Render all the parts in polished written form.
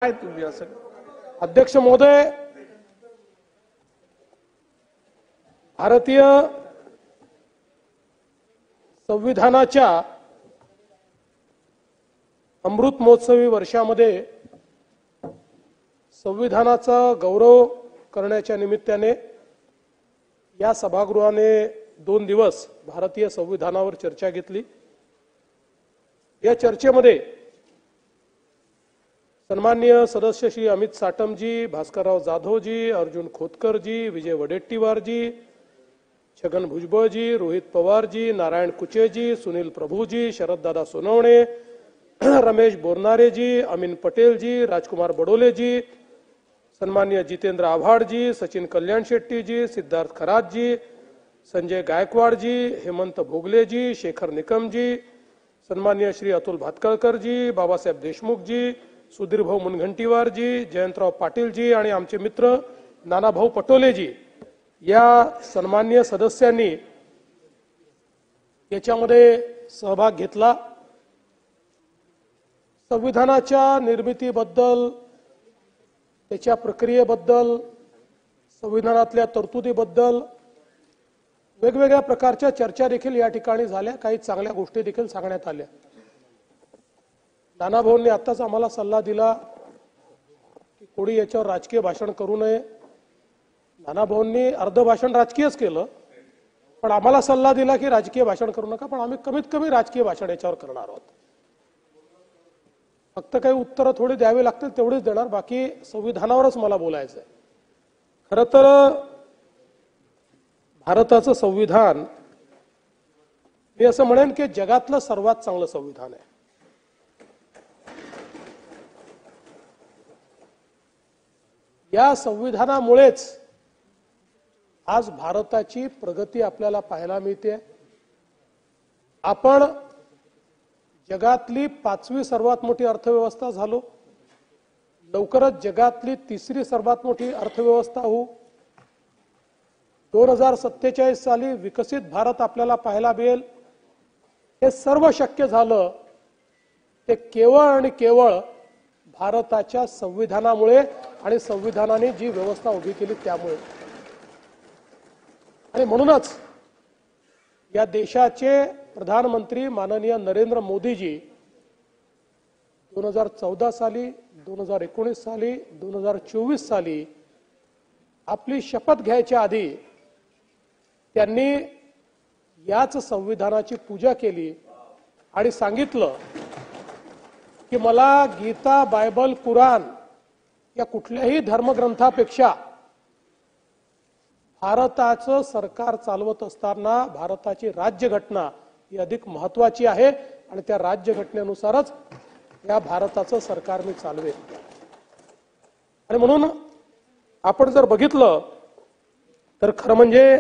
काय तुम्ही असं अध्यक्ष महोदय, भारतीय संविधानाच्या अमृत महोत्सवी वर्षामध्ये संविधानाचा गौरव करण्याच्या निमित्ताने या सभागृहाने 2 दिवस भारतीय संविधानावर चर्चा घेतली। या चर्चेमध्ये सन्माननीय सदस्य श्री अमित साटमजी, भास्करराव जाधवजी, अर्जुन खोतकरजी, विजय वडेट्टीवारजी, छगन भुजबळजी, रोहित पवारजी, नारायण कुचेजी, सुनील प्रभुजी, शरददादा सोनवणे, रमेश बोरनारेजी, अमीन पटेलजी, राजकुमार बडोलेजी, सन्माननीय जितेंद्र आव्हाडजी, सचिन कल्याण शेट्टीजी, सिद्धार्थ खरातजी, संजय गायकवाडजी, हेमंत भोगलेजी, शेखर निकमजी, सन्माननीय श्री अतुल भातखळकरजी, बाबासाहेब देशमुखजी, सुधीरभाऊ मुनघंटीवारजी, जयंतराव पाटीलजी आणि आमचे मित्र नानाभाऊ पटोलेजी या सन्माननीय सदस्यांनी याच्यामध्ये सहभाग घेतला। संविधानाच्या निर्मितीबद्दल, त्याच्या प्रक्रियेबद्दल, संविधानातल्या तरतुदीबद्दल वेगवेगळ्या प्रकारच्या चर्चा देखील या ठिकाणी झाल्या। काही चांगल्या गोष्टी देखील सांगण्यात आल्या। नानाभाऊंनी आत्ताच आम्हाला सल्ला दिला की कोणी याच्यावर राजकीय भाषण करू नये। नानाभाऊंनी अर्ध भाषण राजकीयच केलं, पण आम्हाला सल्ला दिला की राजकीय भाषण करू नका, पण आम्ही कमीत कमी राजकीय भाषण याच्यावर करणार आहोत। फक्त काही उत्तरं थोडी द्यावी लागतील तेवढीच देणार, बाकी संविधानावरच मला बोलायचं आहे। खरं तर भारताचं संविधान मी असं म्हणेन की जगातलं सर्वात चांगलं संविधान आहे। या संविधानामुळेच आज भारताची प्रगती आपल्याला पाहायला मिळते। आपण जगातली 5वी सर्वात मोठी अर्थव्यवस्था झालो, लवकरच जगातली 3री सर्वात मोठी अर्थव्यवस्था होऊ। 2047 साली विकसित भारत आपल्याला पाहायला मिळेल। हे सर्व शक्य झालं ते केवळ आणि केवळ भारताच्या संविधानामुळे आणि संविधानाने जी व्यवस्था उभी केली त्यामुळे। आणि म्हणूनच या देशाचे प्रधानमंत्री माननीय नरेंद्र मोदीजी 2014 साली, 2019 साली, 2024 साली आपली शपथ घ्यायच्या आधी त्यांनी याच संविधानाची पूजा केली आणि सांगितलं की मला गीता, बायबल, कुराण या कुठल्याही धर्मग्रंथापेक्षा भारताचं सरकार चालवत असताना भारताची राज्यघटना ही अधिक महत्त्वाची आहे आणि त्या राज्यघटनेनुसारच या भारताचं सरकार मी चालवेल। आणि म्हणून आपण जर बघितलं तर खरं म्हणजे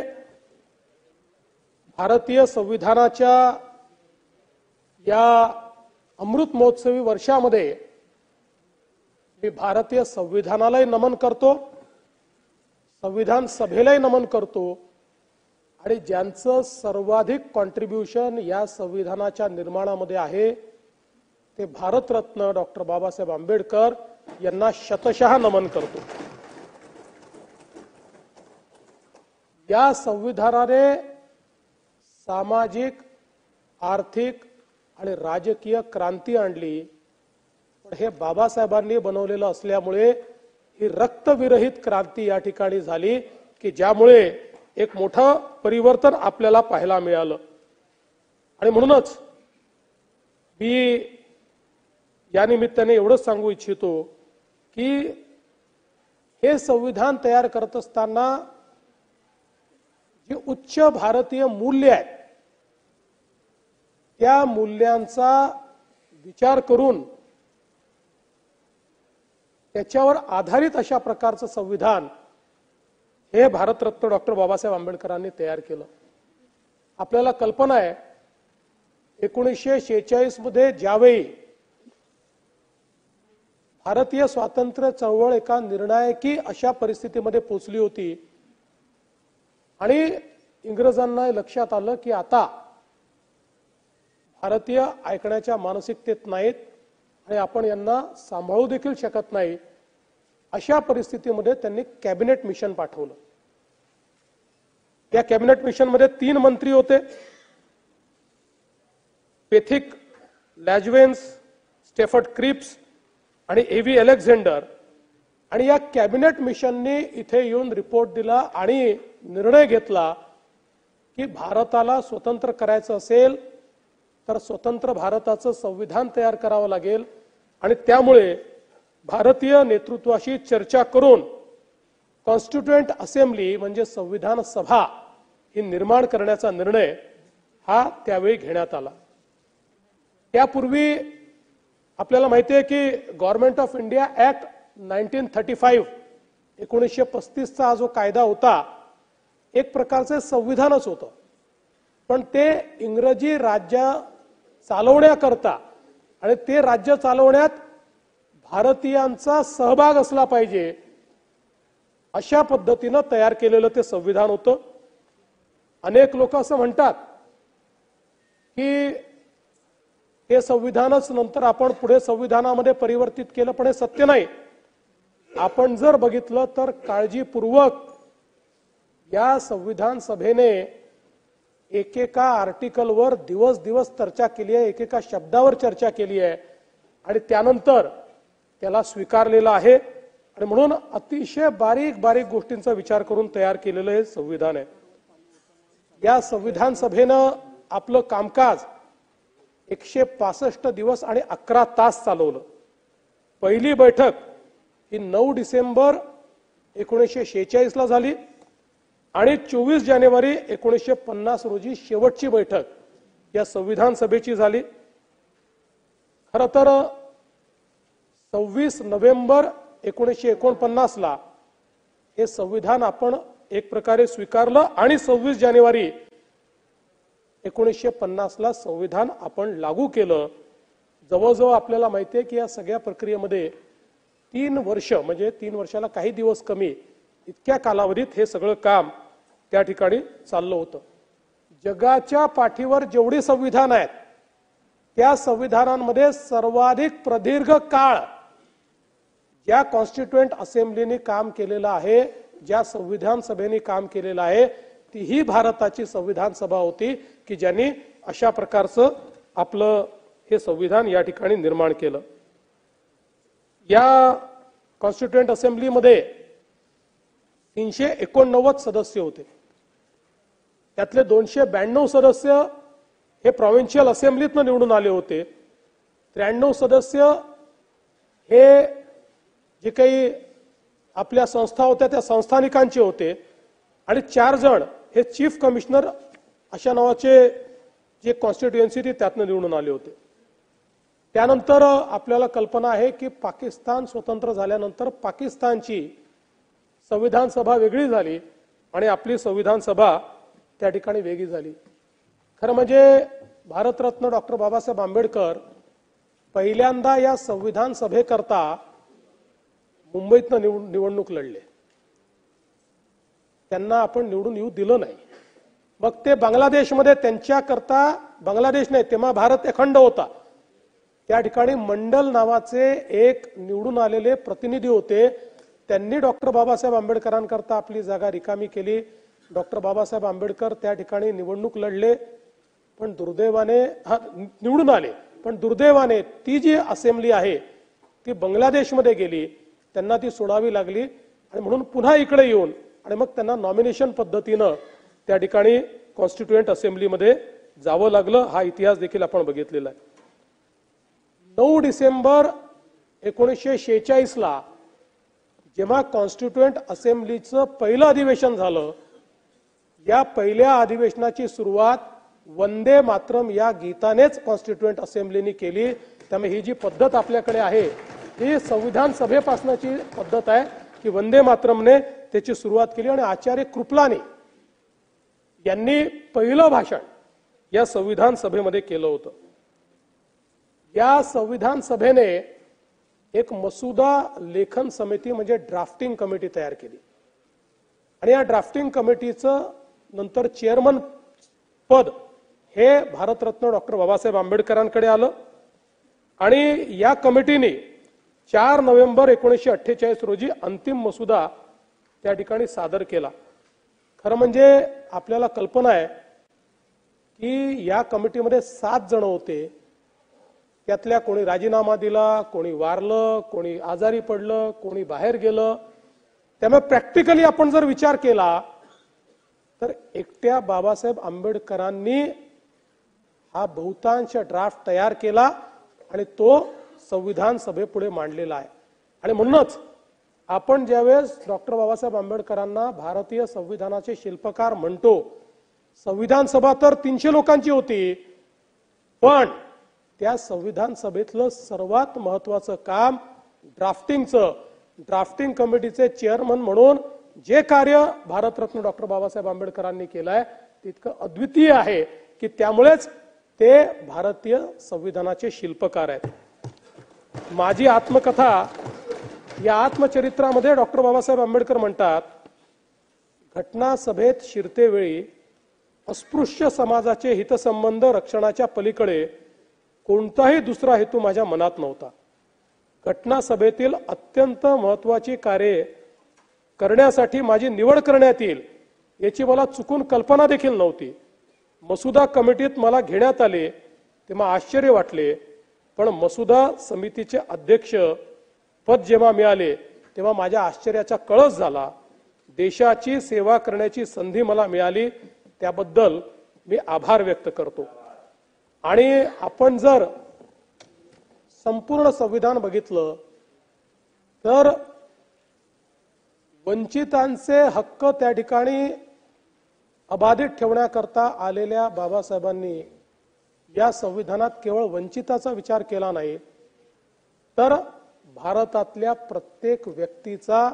भारतीय संविधानाच्या या अमृत महोत्सवी वर्षामध्ये मी भारतीय संविधानालाही नमन करतो, संविधान सभेलाही नमन करतो आणि ज्यांचं सर्वाधिक कॉन्ट्रीब्युशन या संविधानाच्या निर्माणामध्ये आहे ते भारतरत्न डॉक्टर बाबासाहेब आंबेडकर यांना शतशः नमन करतो। या संविधानाने सामाजिक, आर्थिक आणि राजकीय क्रांती आणली, पण हे बाबासाहेबांनी बनवलेलं असल्यामुळे ही रक्तविरहित क्रांती या ठिकाणी झाली की ज्यामुळे एक मोठं परिवर्तन आपल्याला पाहायला मिळालं। आणि म्हणूनच मी या निमित्ताने एवढंच सांगू इच्छितो की हे संविधान तयार करत असताना जी उच्च भारतीय मूल्य आहेत त्या मूल्यांचा विचार करून त्याच्यावर आधारित अशा प्रकारचं संविधान हे भारतरत्न डॉक्टर बाबासाहेब आंबेडकरांनी तयार केलं। आपल्याला कल्पना आहे 1946 मध्ये ज्यावेळी भारतीय स्वातंत्र्य चळवळ एका निर्णायकी अशा परिस्थितीमध्ये पोहोचली होती आणि इंग्रजांना लक्षात आलं की आता भारतीय ऐकण्याच्या मानसिकतेत नाहीत आणि आपण यांना सांभाळू देखील शकत नाही, अशा परिस्थितीमध्ये त्यांनी कॅबिनेट मिशन पाठवलं. या कॅबिनेट मिशन मध्ये 3 मंत्री होते, पेथिक लॅजवेन्स, स्टेफर्ड क्रिप्स आणि एव्ही अलेक्झांडर. आणि या कॅबिनेट मिशनने इथे येऊन रिपोर्ट दिला आणि निर्णय घेतला की भारताला स्वतंत्र करायचं असेल तर स्वतंत्र भारताचं संविधान तयार करावं लागेल आणि त्यामुळे भारतीय नेतृत्वाशी चर्चा करून कॉन्स्टिट्यूएंट असेंब्ली म्हणजे संविधान सभा ही निर्माण करण्याचा निर्णय हा त्यावेळी घेण्यात आला. त्यापूर्वी आपल्याला माहिती आहे की गव्हर्नमेंट ऑफ इंडिया ऍक्ट 1935 1935 चा जो कायदा होता एक प्रकारचे संविधानच होतं, पण ते इंग्रजी राज्य चालवण्याकरता आणि ते राज्य चालवण्यात भारतीयांचा सहभाग असला पाहिजे अशा पद्धतीने तयार केलेलं ते संविधान होतं. अनेक लोक असं म्हणतात की हे संविधानच नंतर आपण पुढे संविधानामध्ये परिवर्तित केलं, पण हे सत्य नाही. आपण जर बघितलं तर काळजीपूर्वक या संविधान सभेने एकेका आर्टिकलवर दिवस दिवस चर्चा केली आहे, एकेका शब्दावर चर्चा केली आहे आणि त्यानंतर त्याला स्वीकारलेलं आहे. आणि म्हणून अतिशय बारीक बारीक गोष्टींचा विचार करून तयार केलेलं हे संविधान आहे. या संविधान सभेनं आपलं कामकाज 165 दिवस आणि 11 तास चालवलं. पहिली बैठक ही 9 डिसेंबर 1946 ला झाली आणि 24 जानेवारी 1950 रोजी शेवटची बैठक या संविधान सभेची झाली. खरं तर 26 नोव्हेंबर 1949 ला हे संविधान आपण एक प्रकारे स्वीकारलं आणि 26 जानेवारी 1950 ला संविधान आपण लागू केलं. जवळजवळ आपल्याला माहिती आहे की या सगळ्या प्रक्रियेमध्ये 3 वर्ष म्हणजे 3 वर्षाला काही दिवस कमी इतक्या कालावधीत हे सगळं काम त्या ठिकाणी चाललं होतं. जगाच्या पाठीवर जेवढी संविधान आहेत त्या संविधानांमध्ये सर्वाधिक प्रदीर्घ काळ ज्या कॉन्स्टिट्यूएंट असेंब्लीने काम केलेलं आहे, ज्या संविधान सभेने काम केलेलं आहे, ती ही भारताची संविधान सभा होती की ज्यांनी अशा प्रकारचं आपलं हे संविधान या ठिकाणी निर्माण केलं. या कॉन्स्टिट्यूएंट असेंब्लीमध्ये 389 सदस्य होते. त्यातले 292 सदस्य हे प्रॉव्हिन्शियल असेंब्लीतनं निवडून आले होते. 93 सदस्य हे जे काही आपल्या संस्था होत्या त्या संस्थानिकांचे होते आणि 4 जण हे चीफ कमिशनर अशा नावाचे जे कॉन्स्टिट्युएन्सी ती त्यातनं निवडून आले होते. त्यानंतर आपल्याला कल्पना आहे की पाकिस्तान स्वतंत्र झाल्यानंतर पाकिस्तानची संविधान सभा वेगळी झाली आणि आपली संविधान सभा त्या ठिकाणी वेगळी झाली. खरं म्हणजे भारतरत्न डॉक्टर बाबासाहेब आंबेडकर पहिल्यांदा या संविधान सभेकरता मुंबईतनं निवडणूक लढले. त्यांना आपण निवडून येऊ दिलं नाही. मग ते बांगलादेशमध्ये त्यांच्याकरता, बांगलादेश नाही तेव्हा भारत अखंड होता, त्या ठिकाणी मंडल नावाचे एक निवडून आलेले प्रतिनिधी होते. त्यांनी डॉक्टर बाबासाहेब आंबेडकरांकरता आपली जागा रिकामी केली. डॉक्टर बाबासाहेब आंबेडकर त्या ठिकाणी निवडणूक लढले, पण दुर्दैवाने निवडून आले, पण दुर्दैवाने ती जी असेंब्ली आहे ती बांगलादेशमध्ये गेली, त्यांना ती सोडावी लागली आणि म्हणून पुन्हा इकडे येऊन आणि मग त्यांना नॉमिनेशन पद्धतीनं त्या ठिकाणी कॉन्स्टिट्यूएंट असेंब्लीमध्ये जावं लागलं. हा इतिहास देखील आपण बघितलेला आहे. 9 डिसेंबर 1946 ला जेव्हा कॉन्स्टिट्यूएंट असेंब्लीचं पहिलं अधिवेशन झालं, या पहिल्या अधिवेशनाची सुरुवात वंदे मातरम या गीतानेच कॉन्स्टिट्यूएंट असेंब्लीने केली. त्यामुळे ही जी पद्धत आपल्याकडे आहे ही संविधान सभेपासूनची पद्धत आहे की वंदे मातरमने त्याची सुरुवात केली आणि आचार्य कृपलानी यांनी पहिलं भाषण या संविधान सभेमध्ये केलं होतं. या संविधान सभेने एक मसुदा लेखन समिती म्हणजे ड्राफ्टिंग कमिटी तयार केली आणि या ड्राफ्टिंग कमिटीचं नंतर चेअरमन पद हे भारतरत्न डॉक्टर बाबासाहेब आंबेडकरांकडे आलं आणि या कमिटीने 4 नोव्हेंबर 1948 रोजी अंतिम मसुदा त्या ठिकाणी सादर केला. खरं म्हणजे आपल्याला कल्पना आहे की या कमिटीमध्ये 7 जण होते. त्यातल्या कोणी राजीनामा दिला, कोणी वारलं, कोणी आजारी पडलं, कोणी बाहेर गेलं. त्यामुळे प्रॅक्टिकली आपण जर विचार केला तर एकट्या बाबासाहेब आंबेडकरांनी हा बहुतांश ड्राफ्ट तयार केला आणि तो संविधान सभेपुढे मांडलेला आहे. आणि म्हणूनच आपण ज्यावेळेस डॉक्टर बाबासाहेब आंबेडकरांना भारतीय संविधानाचे शिल्पकार म्हणतो, संविधान सभा तर 300 लोकांची होती, पण त्या संविधान सभेतलं सर्वात महत्वाचं काम ड्राफ्टिंगचं, ड्राफ्टिंग कमिटीचे चेअरमन म्हणून जे कार्य भारतरत्न डॉक्टर बाबासाहेब आंबेडकरांनी केलंय तितकं अद्वितीय आहे की त्यामुळेच ते भारतीय संविधानाचे शिल्पकार आहेत. माझी आत्मकथा या आत्मचरित्रामध्ये डॉक्टर बाबासाहेब आंबेडकर म्हणतात, घटना सभेत शिरतेवेळी अस्पृश्य समाजाचे हितसंबंध रक्षणाच्या पलीकडे कोणताही दुसरा हेतू माझ्या मनात नव्हता. घटना सभेतील अत्यंत महत्वाची कार्ये करण्यासाठी माझी निवड करण्यात येईल याची मला चुकून कल्पना देखील नव्हती. मसुदा कमिटीत मला घेण्यात आले तेव्हा आश्चर्य वाटले, पण मसुदा समितीचे अध्यक्ष पद जेव्हा मिळाले तेव्हा माझ्या आश्चर्याचा कळस झाला. देशाची सेवा करण्याची संधी मला मिळाली त्याबद्दल मी आभार व्यक्त करतो. आणि आपण जर संपूर्ण संविधान बघितलं तर वंचितांचे हक्क त्या ठिकाणी अबाधित ठेवण्याकरता आलेल्या बाबासाहेबांनी या संविधानात केवळ वंचिताचा विचार केला नाही, तर भारतातल्या प्रत्येक व्यक्तीचा,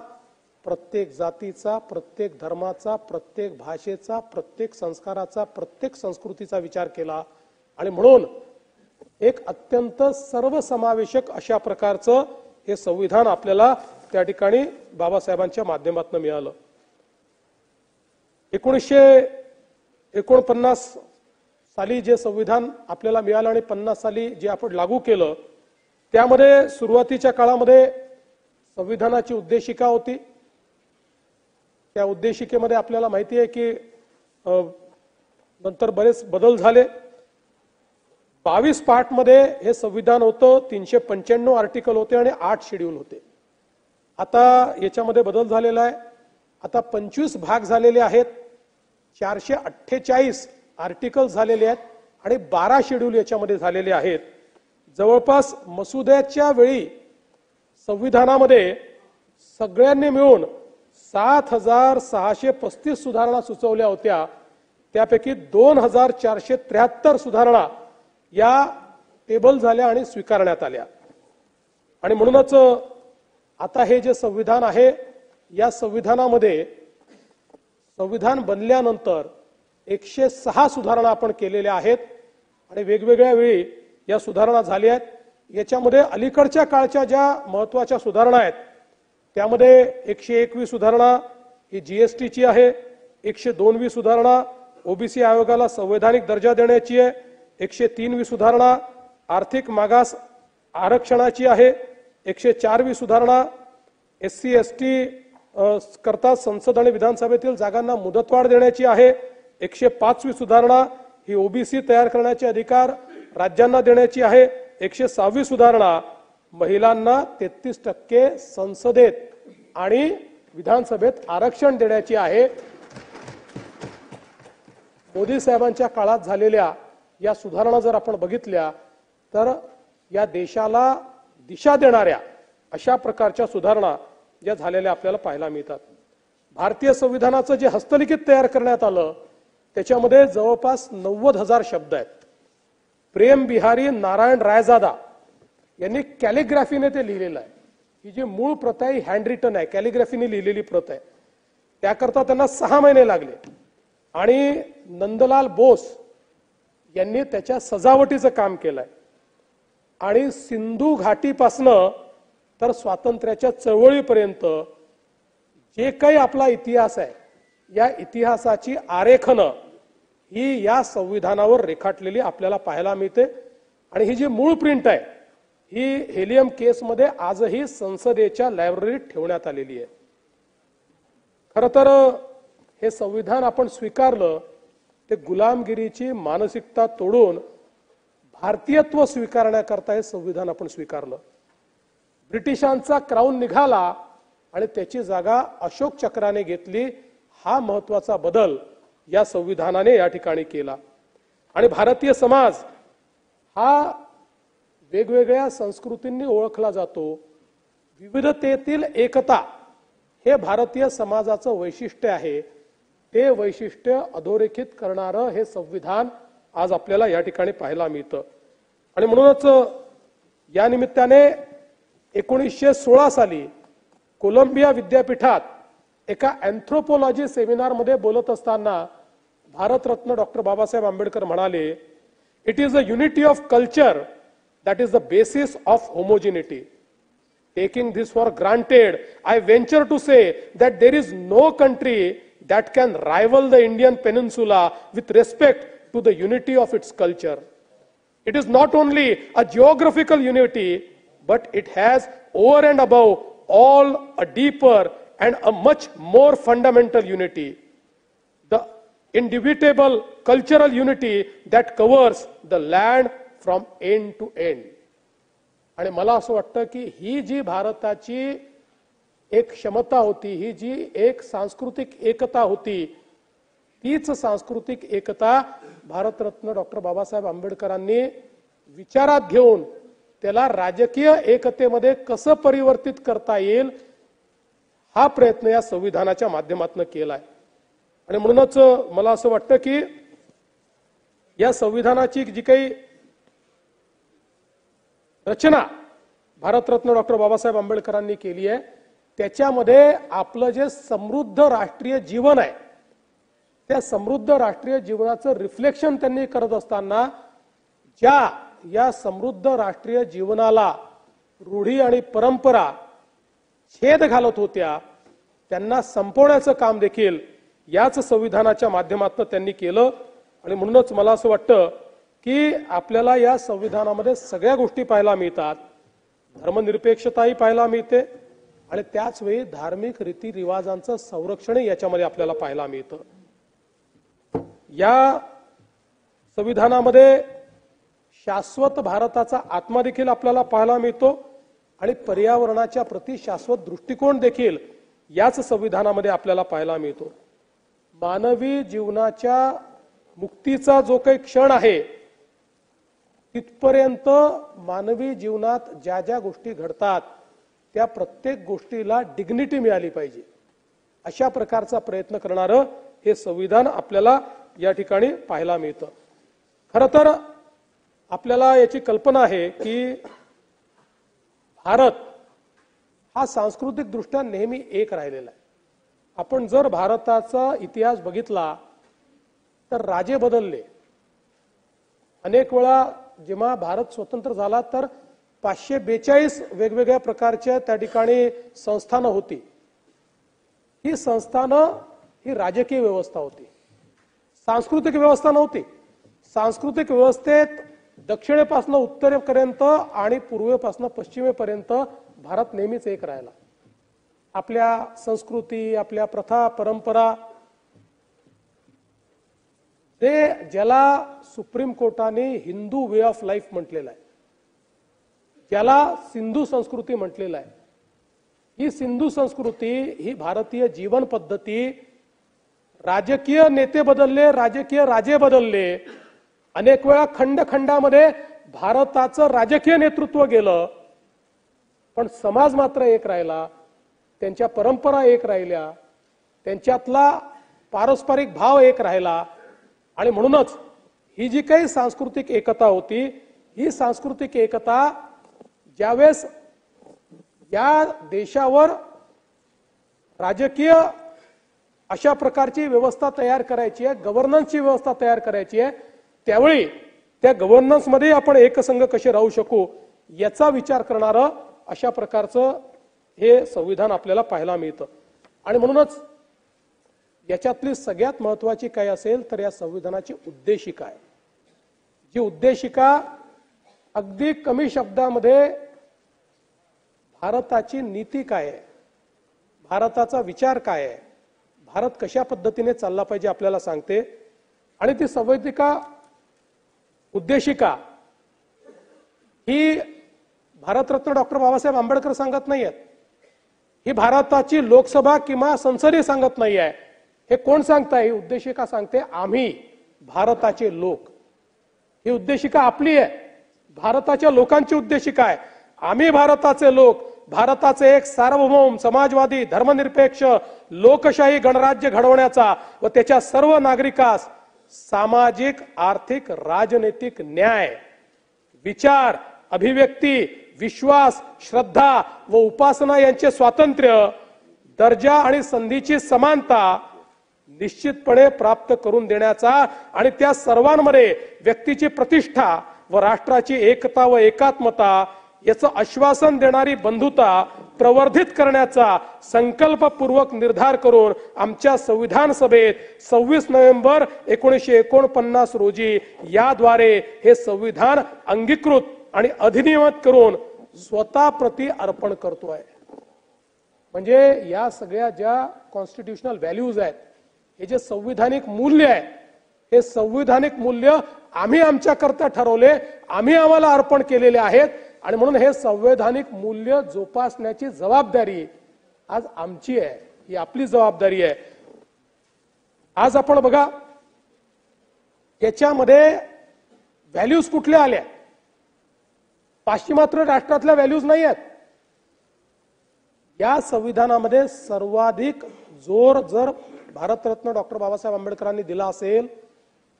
प्रत्येक जातीचा, प्रत्येक धर्माचा, प्रत्येक भाषेचा, प्रत्येक संस्काराचा, प्रत्येक संस्कृतीचा विचार केला. आणि म्हणून एक अत्यंत सर्वसमावेशक अशा प्रकारचं हे संविधान आपल्याला त्या ठिकाणी बाबासाहेबांच्या माध्यमातून मिळालं. 1949 साली जे संविधान आपल्याला मिळालं आणि 50 साली जे आपण लागू केलं त्यामध्ये सुरुवातीच्या काळामध्ये संविधानाची उद्देशिका होती. त्या उद्देशिकेमध्ये आपल्याला माहिती आहे की नंतर बरेच बदल झाले. 22 पार्टमध्ये हे संविधान होतं, 395 आर्टिकल होते आणि 8 शेड्यूल होते. आता याच्यामध्ये बदल झालेला आहे. आता 25 भाग झालेले आहेत, 448 आर्टिकल झालेले आहेत आणि 12 शेड्यूल याच्यामध्ये झालेले आहेत. जवळपास मसुद्याच्या वेळी संविधानामध्ये सगळ्यांनी मिळून 7635 सुधारणा सुचवल्या होत्या. त्यापैकी 2473 सुधारणा या टेबल झाल्या आणि स्वीकारण्यात आल्या. आणि म्हणूनच आता हे जे संविधान आहे या संविधानामध्ये संविधान बनल्यानंतर 106 सुधारणा आपण केलेल्या आहेत आणि वेगवेगळ्या वेळी या सुधारणा झाल्या आहेत. याच्यामध्ये अलीकडच्या काळच्या ज्या महत्वाच्या सुधारणा आहेत त्यामध्ये 121 सुधारणा ही जीएसटीची आहे, 102वी सुधारणा ओबीसी आयोगाला संवैधानिक दर्जा देण्याची आहे, 103वी सुधारणा आर्थिक मागास आरक्षणाची आहे, 104वी सुधारणा एससी एसटी करता संसद आणि विधानसभेतील जागांना मुदतवाढ देण्याची आहे, 105वी सुधारणा ही ओबीसी तयार करण्याचे अधिकार राज्यांना देण्याची आहे, 106वी सुधारणा महिलांना 33% संसदेत आणि विधानसभेत आरक्षण देण्याची आहे. मोदी साहेबांच्या काळात झालेल्या या सुधारणा जर आपण बघितल्या तर या देशाला दिशा देणाऱ्या अशा प्रकारच्या सुधारणा ज्या झालेल्या आपल्याला पाहायला मिळतात. भारतीय संविधानाचं जे हस्तलिखित तयार करण्यात आलं त्याच्यामध्ये जवळपास 90,000 शब्द आहेत. प्रेम बिहारी नारायण रायजादा यांनी कॅलिग्राफीने ते लिहिलेलं आहे. ही जी मूळ प्रत आहे हँड रिटन आहे, कॅलिग्राफीने लिहिलेली प्रत आहे. त्याकरता त्यांना 6 महिने लागले आणि नंदलाल बोस यांनी त्याच्या सजावटीचं काम केलंय. आणि सिंधू घाटीपासनं तर स्वातंत्र्याच्या चळवळीपर्यंत जे काही आपला इतिहास आहे या इतिहासाची आरेखनं ही या संविधानावर रेखाटलेली आपल्याला पाहायला मिळते. आणि ही जी मूळ प्रिंट आहे ही हेलियम केसमध्ये आजही संसदेच्या लायब्ररीत ठेवण्यात आलेली आहे. खरं तर हे संविधान आपण स्वीकारलं ते गुलामगिरीची मानसिकता तोडून भारतीयत्व स्वीकारण्याकरता हे संविधान आपण स्वीकारलं. ब्रिटिशांचा क्राऊन निघाला आणि त्याची जागा अशोक चक्राने घेतली. हा महत्वाचा बदल या संविधानाने या ठिकाणी केला. आणि भारतीय समाज हा वेगवेगळ्या संस्कृतींनी ओळखला जातो. विविधतेतील एकता हे भारतीय समाजाचं वैशिष्ट्य आहे. ते वैशिष्ट्य अधोरेखित करणारं हे संविधान आज आपल्याला या ठिकाणी पाहायला मिळतं. आणि म्हणूनच या निमित्ताने 1916 साली कोलंबिया विद्यापीठात एका अँथ्रोपोलॉजी सेमिनारमध्ये बोलत असताना भारतरत्न डॉक्टर बाबासाहेब आंबेडकर म्हणाले, it is the unity of culture that is the basis of homogeneity. Taking this for granted, I venture to say that there is no country that can rival the Indian peninsula with respect to the unity of its culture. It is not only a geographical unity, but it has over and above all a deeper and a much more fundamental unity. The indubitable cultural unity that covers the land from end to end. आणि मला असं वाटतं की ही जी भारताची एक क्षमता होती, ही जी एक सांस्कृतिक एकता होती, तीच सांस्कृतिक एकता भारतरत्न डॉक्टर बाबासाहेब आंबेडकरांनी विचारात घेऊन त्याला राजकीय एकतेमध्ये कसं परिवर्तित करता येईल हा प्रयत्न या संविधानाच्या माध्यमातून केलाय. आणि म्हणूनच मला असं वाटतं की या संविधानाची जी काही रचना भारतरत्न डॉक्टर बाबासाहेब आंबेडकरांनी केली आहे त्याच्यामध्ये आपलं जे समृद्ध राष्ट्रीय जीवन आहे त्या समृद्ध राष्ट्रीय जीवनाचं रिफ्लेक्शन त्यांनी करत असताना ज्या या समृद्ध राष्ट्रीय जीवनाला रूढी आणि परंपरा छेद घालत होत्या त्यांना संपवण्याचं काम देखील याच संविधानाच्या माध्यमातून त्यांनी केलं. आणि म्हणूनच मला असं वाटतं की आपल्याला या संविधानामध्ये सगळ्या गोष्टी पाहायला मिळतात. धर्मनिरपेक्षताही पाहायला मिळते आणि त्याच वेळी धार्मिक रीतिरिवाजांचं संरक्षणही याच्यामध्ये आपल्याला पाहायला मिळतं. या संविधानामध्ये शाश्वत भारताचा आत्मा देखील आपल्याला पाहायला मिळतो आणि पर्यावरणाच्या प्रति शाश्वत दृष्टिकोन देखील याच संविधानामध्ये आपल्याला पाहायला मिळतो. मानवी जीवनाच्या मुक्तीचा जो काही क्षण आहे तिथपर्यंत मानवी जीवनात ज्या ज्या गोष्टी घडतात त्या प्रत्येक गोष्टीला डिग्निटी मिळाली पाहिजे अशा प्रकारचा प्रयत्न करणारं हे संविधान आपल्याला या ठिकाणी पाहायला मिळतं. खरं तर आपल्याला याची कल्पना आहे की भारत हा सांस्कृतिक दृष्ट्या नेहमी एक राहिलेला आहे. आपण जर भारताचा इतिहास बघितला तर राजे बदलले. अनेक वेळा जेव्हा भारत स्वतंत्र झाला तर 542 वेगवेगळ्या प्रकारच्या त्या ठिकाणी संस्थानं होती. ही संस्थानं ही राजकीय व्यवस्था होती, सांस्कृतिक व्यवस्था नव्हती. सांस्कृतिक व्यवस्थेत दक्षिणेपासून उत्तरेपर्यंत आणि पूर्वेपासून पश्चिमेपर्यंत भारत नेहमीच एक राहिला. आपल्या संस्कृती, आपल्या प्रथा, परंपरा ते ज्याला सुप्रीम कोर्टाने हिंदू वे ऑफ लाईफ म्हटलेलं आहे, ज्याला सिंधू संस्कृती म्हटलेलं आहे. ही सिंधू संस्कृती, ही भारतीय जीवन पद्धती, राजकीय नेते बदलले, राजकीय राजे बदलले, अनेक वेळा खंडखंडामध्ये भारताचं राजकीय नेतृत्व गेलं, पण समाज मात्र एक राहिला, त्यांच्या परंपरा एक राहिल्या, त्यांच्यातला पारस्परिक भाव एक राहिला. आणि म्हणूनच ही जी काही सांस्कृतिक एकता होती, ही सांस्कृतिक एकता ज्यावेळेस या देशावर राजकीय अशा प्रकारची व्यवस्था तयार करायची आहे, गव्हर्नन्सची व्यवस्था तयार करायची आहे, त्यावेळी त्या गव्हर्नन्समध्ये आपण एकसंघ कसे राहू शकू याचा विचार करणारं अशा प्रकारचं हे संविधान आपल्याला पाहायला मिळतं. आणि म्हणूनच याच्यातली सगळ्यात महत्वाची काय असेल तर या संविधानाची उद्देशिका आहे. जी उद्देशिका अगदी कमी शब्दामध्ये भारताची नीती काय आहे, भारताचा विचार काय आहे, भारत कशा पद्धतीने चालला पाहिजे आपल्याला सांगते. आणि ती संवैधानिका उद्देशिका ही भारतरत्न डॉक्टर बाबासाहेब आंबेडकर सांगत नाहीयेत, ही भारताची लोकसभा किंवा संसदही सांगत नाही आहे. हे कोण सांगताय? ही उद्देशिका सांगते आम्ही भारताचे लोक. ही उद्देशिका आपली आहे, भारताच्या लोकांची उद्देशिका आहे. आम्ही भारताचे लोक, भारताचे एक सार्वभौम समाजवादी धर्मनिरपेक्ष लोकशाही गणराज्य घडवण्याचा व त्याच्या सर्व नागरिकास सामाजिक आर्थिक राजनैतिक न्याय, विचार, अभिव्यक्ती, विश्वास, श्रद्धा व उपासना यांचे स्वातंत्र्य, दर्जा आणि संधीची समानता निश्चितपणे प्राप्त करून देण्याचा आणि त्या सर्वांमध्ये व्यक्तीची प्रतिष्ठा व राष्ट्राची एकता व एकात्मता याचं आश्वासन देणारी बंधुता प्रवर्धित करण्याचा संकल्पपूर्वक निर्धार करून आमच्या संविधान सभेत 26 नोव्हेंबर 1949 रोजी याद्वारे हे संविधान अंगीकृत आणि अधिनियमित करून स्वतः प्रति अर्पण करतोय. म्हणजे या सगळ्या ज्या कॉन्स्टिट्यूशनल व्हॅल्यूज आहेत, हे जे संविधानिक मूल्य आहे, हे संविधानिक मूल्य आम्ही आमच्याकरता ठरवले, आम्ही आम्हाला अर्पण केलेले आहेत. आणि म्हणून हे संवैधानिक मूल्य जोपासण्याची जबाबदारी आज आमची आहे, ही आपली जबाबदारी आहे. आज आपण बघा याच्यामध्ये व्हॅल्यूज कुठल्या आल्या? पाश्चिमात्य राष्ट्रातल्या व्हॅल्यूज नाही आहेत. या संविधानामध्ये सर्वाधिक जोर जर भारतरत्न डॉक्टर बाबासाहेब आंबेडकरांनी दिला असेल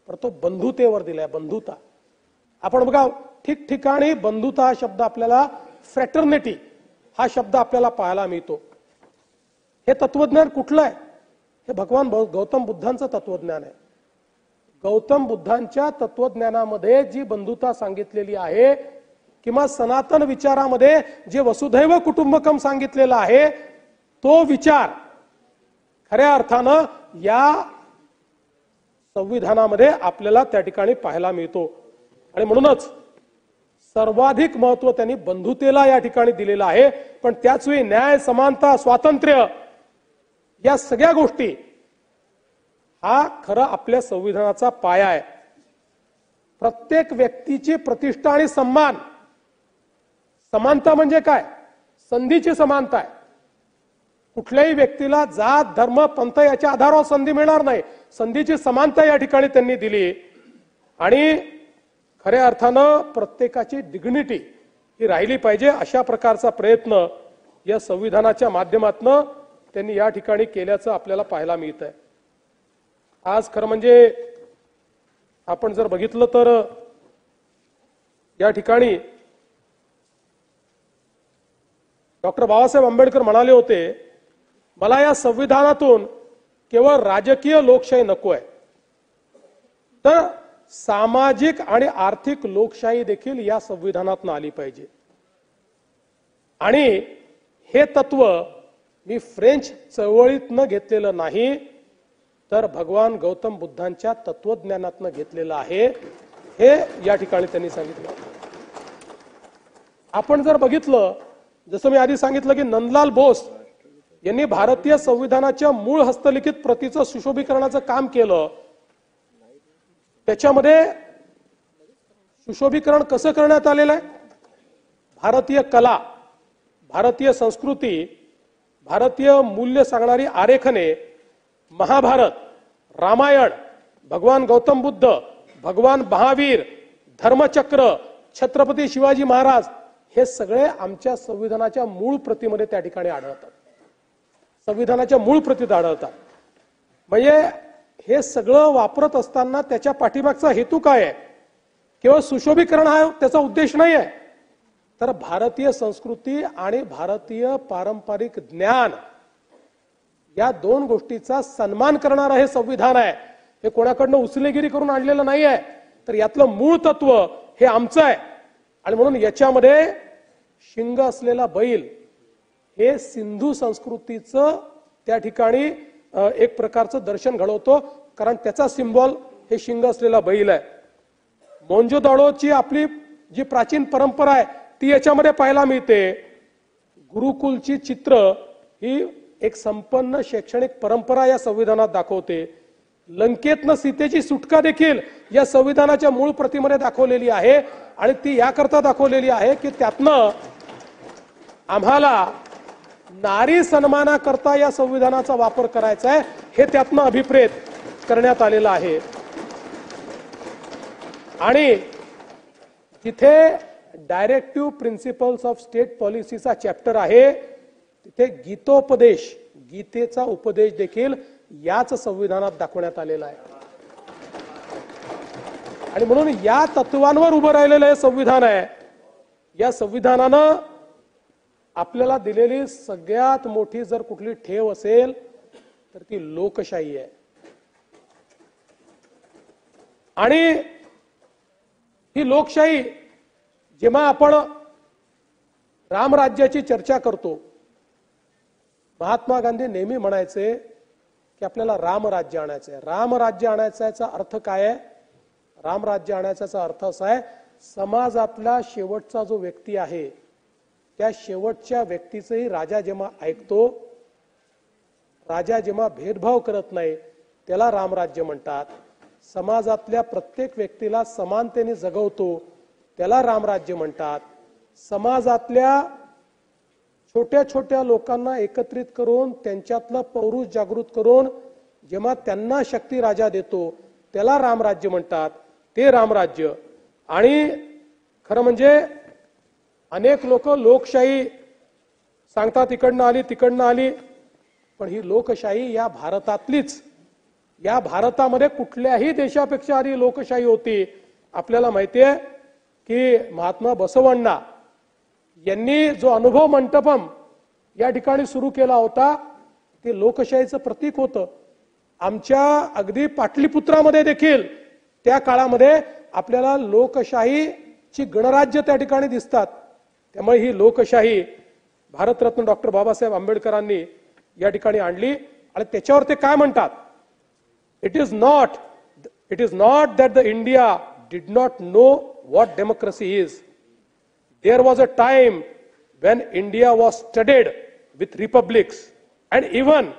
तर तो बंधुतेवर दिलाय. बंधुता आपण बघा ठिकठिकाणी बंधुता हा शब्द आपल्याला, फ्रॅटर्निटी हा शब्द आपल्याला पाहायला मिळतो. हे तत्वज्ञान कुठलं आहे? हे भगवान गौतम बुद्धांचं तत्वज्ञान आहे. गौतम बुद्धांच्या तत्वज्ञानामध्ये जी बंधुता सांगितलेली आहे किंवा सनातन विचारामध्ये जे वसुधैव कुटुंबकम सांगितलेला आहे, तो विचार खऱ्या अर्थानं या संविधानामध्ये आपल्याला त्या ठिकाणी पाहायला मिळतो. आणि म्हणूनच सर्वाधिक महत्व त्यांनी बंधुतेला या ठिकाणी दिलेलं आहे. पण त्याच वेळी न्याय, समानता, स्वातंत्र्य या सगळ्या गोष्टी हा खरं आपल्या संविधानाचा पाया आहे. प्रत्येक व्यक्तीची प्रतिष्ठा आणि सन्मान. समानता म्हणजे काय? संधीची समानता आहे. कुठल्याही व्यक्तीला जात, धर्म, पंथ याच्या आधारावर संधी मिळणार नाही. संधीची समानता या ठिकाणी त्यांनी दिली. आणि खऱ्या अर्थानं प्रत्येकाची डिग्निटी ही राहिली पाहिजे, अशा प्रकारचा प्रयत्न या संविधानाच्या माध्यमातून त्यांनी या ठिकाणी केल्याचं आपल्याला पाहायला मिळत आहे. आज खरं म्हणजे आपण जर बघितलं तर या ठिकाणी डॉक्टर बाबासाहेब आंबेडकर म्हणाले होते, मला या संविधानातून केवळ राजकीय लोकशाही नको आहे, तर सामाजिक आणि आर्थिक लोकशाही देखील या संविधानातून आली पाहिजे. आणि हे तत्व मी फ्रेंच चळवळीतनं घेतलेलं नाही, तर भगवान गौतम बुद्धांच्या तत्वज्ञानातनं घेतलेलं आहे, हे या ठिकाणी त्यांनी सांगितलं. आपण जर बघितलं, जसं मी आधी सांगितलं की नंदलाल बोस यांनी भारतीय संविधानाच्या मूळ हस्तलिखित प्रतीचं सुशोभीकरणाचं काम केलं. त्याच्यामध्ये सुशोभीकरण कसं करण्यात आलेलं आहे? भारतीय कला, भारतीय संस्कृती, भारतीय मूल्य सांगणारी आरेखने, महाभारत, रामायण, भगवान गौतम बुद्ध, भगवान महावीर, धर्मचक्र, छत्रपती शिवाजी महाराज, हे सगळे आमच्या संविधानाच्या मूळ प्रतीमध्ये त्या ठिकाणी आढळतात. संविधानाच्या मूळ प्रतीत आढळतात. म्हणजे हे सगळं वापरत असताना त्याच्या पाठीमागचा हेतू काय आहे? केवळ सुशोभीकरण हा त्याचा उद्देश नाही आहे, तर भारतीय संस्कृती आणि भारतीय पारंपरिक ज्ञान या दोन गोष्टीचा सन्मान करणारं हे संविधान आहे. हे कोणाकडनं उचलेगिरी करून आणलेलं नाही आहे, तर यातलं मूळ तत्व हे आमचं आहे. आणि म्हणून याच्यामध्ये शिंग असलेला बैल हे सिंधू संस्कृतीचं त्या ठिकाणी एक प्रकारचं दर्शन घडवतो, कारण त्याचा सिंबॉल हे शिंग असलेला बैल आहे. मोंजोदाडोची आपली जी प्राचीन परंपरा आहे ती याच्यामध्ये पाहायला मिळते. गुरुकुलची चित्र ही एक संपन्न शैक्षणिक परंपरा या संविधानात दाखवते. लंकेतनं सीतेची सुटका देखील या संविधानाच्या मूळ प्रतीमध्ये दाखवलेली आहे आणि ती याकरता दाखवलेली आहे की त्यातनं आम्हाला नारी सन्मानाकरता या संविधानाचा वापर करायचा आहे हे त्यातनं अभिप्रेत करण्यात आलेलं आहे. आणि तिथे डायरेक्टिव्ह प्रिन्सिपल्स ऑफ स्टेट पॉलिसीचा चॅप्टर आहे, तिथे गीतोपदेश, गीतेचा उपदेश देखील याच संविधानात दाखवण्यात आलेला आहे. आणि म्हणून या तत्वांवर उभं राहिलेलं हे संविधान आहे. या संविधानानं आपल्याला दिलेली सगळ्यात मोठी जर कुठली ठेव असेल तर ती लोकशाही आहे. आणि ही लोकशाही जेव्हा आपण रामराज्याची चर्चा करतो, महात्मा गांधी नेहमी म्हणायचे की आपल्याला रामराज्य आणायचंय. रामराज्य आणायचा अर्थ काय आहे? रामराज्य आणायचा अर्थ असा आहे, समाजातला शेवटचा जो व्यक्ती आहे त्या शेवटच्या व्यक्तीचंही राजा जेव्हा ऐकतो, राजा जेव्हा भेदभाव करत नाही, त्याला रामराज्य म्हणतात. समाजातल्या प्रत्येक व्यक्तीला समानतेने जगवतो, त्याला रामराज्य म्हणतात. समाजातल्या छोट्या छोट्या लोकांना एकत्रित करून त्यांच्यातलं पौरुष जागृत करून जेव्हा त्यांना शक्ती राजा देतो, त्याला रामराज्य म्हणतात. ते रामराज्य. आणि खरं म्हणजे अनेक लोक लोकशाही सांगतात, इकडनं आली तिकडनं आली, पण ही लोकशाही या भारतातलीच, या भारतामध्ये कुठल्याही देशापेक्षा आधी लोकशाही होती. आपल्याला माहिती आहे की महात्मा बसवण्णा यांनी जो अनुभव मंटपम या ठिकाणी सुरू केला होता ते लोकशाहीचं प्रतीक होतं. आमच्या अगदी पाटलीपुत्रामध्ये देखील त्या काळामध्ये आपल्याला लोकशाहीची गणराज्य त्या ठिकाणी दिसतात. त्यामुळे ही लोकशाही भारतरत्न डॉक्टर बाबासाहेब आंबेडकरांनी या ठिकाणी आणली. आणि त्याच्यावर ते काय म्हणतात? It is not that the India did not know what democracy is. There was a time when India was studded with republics, and even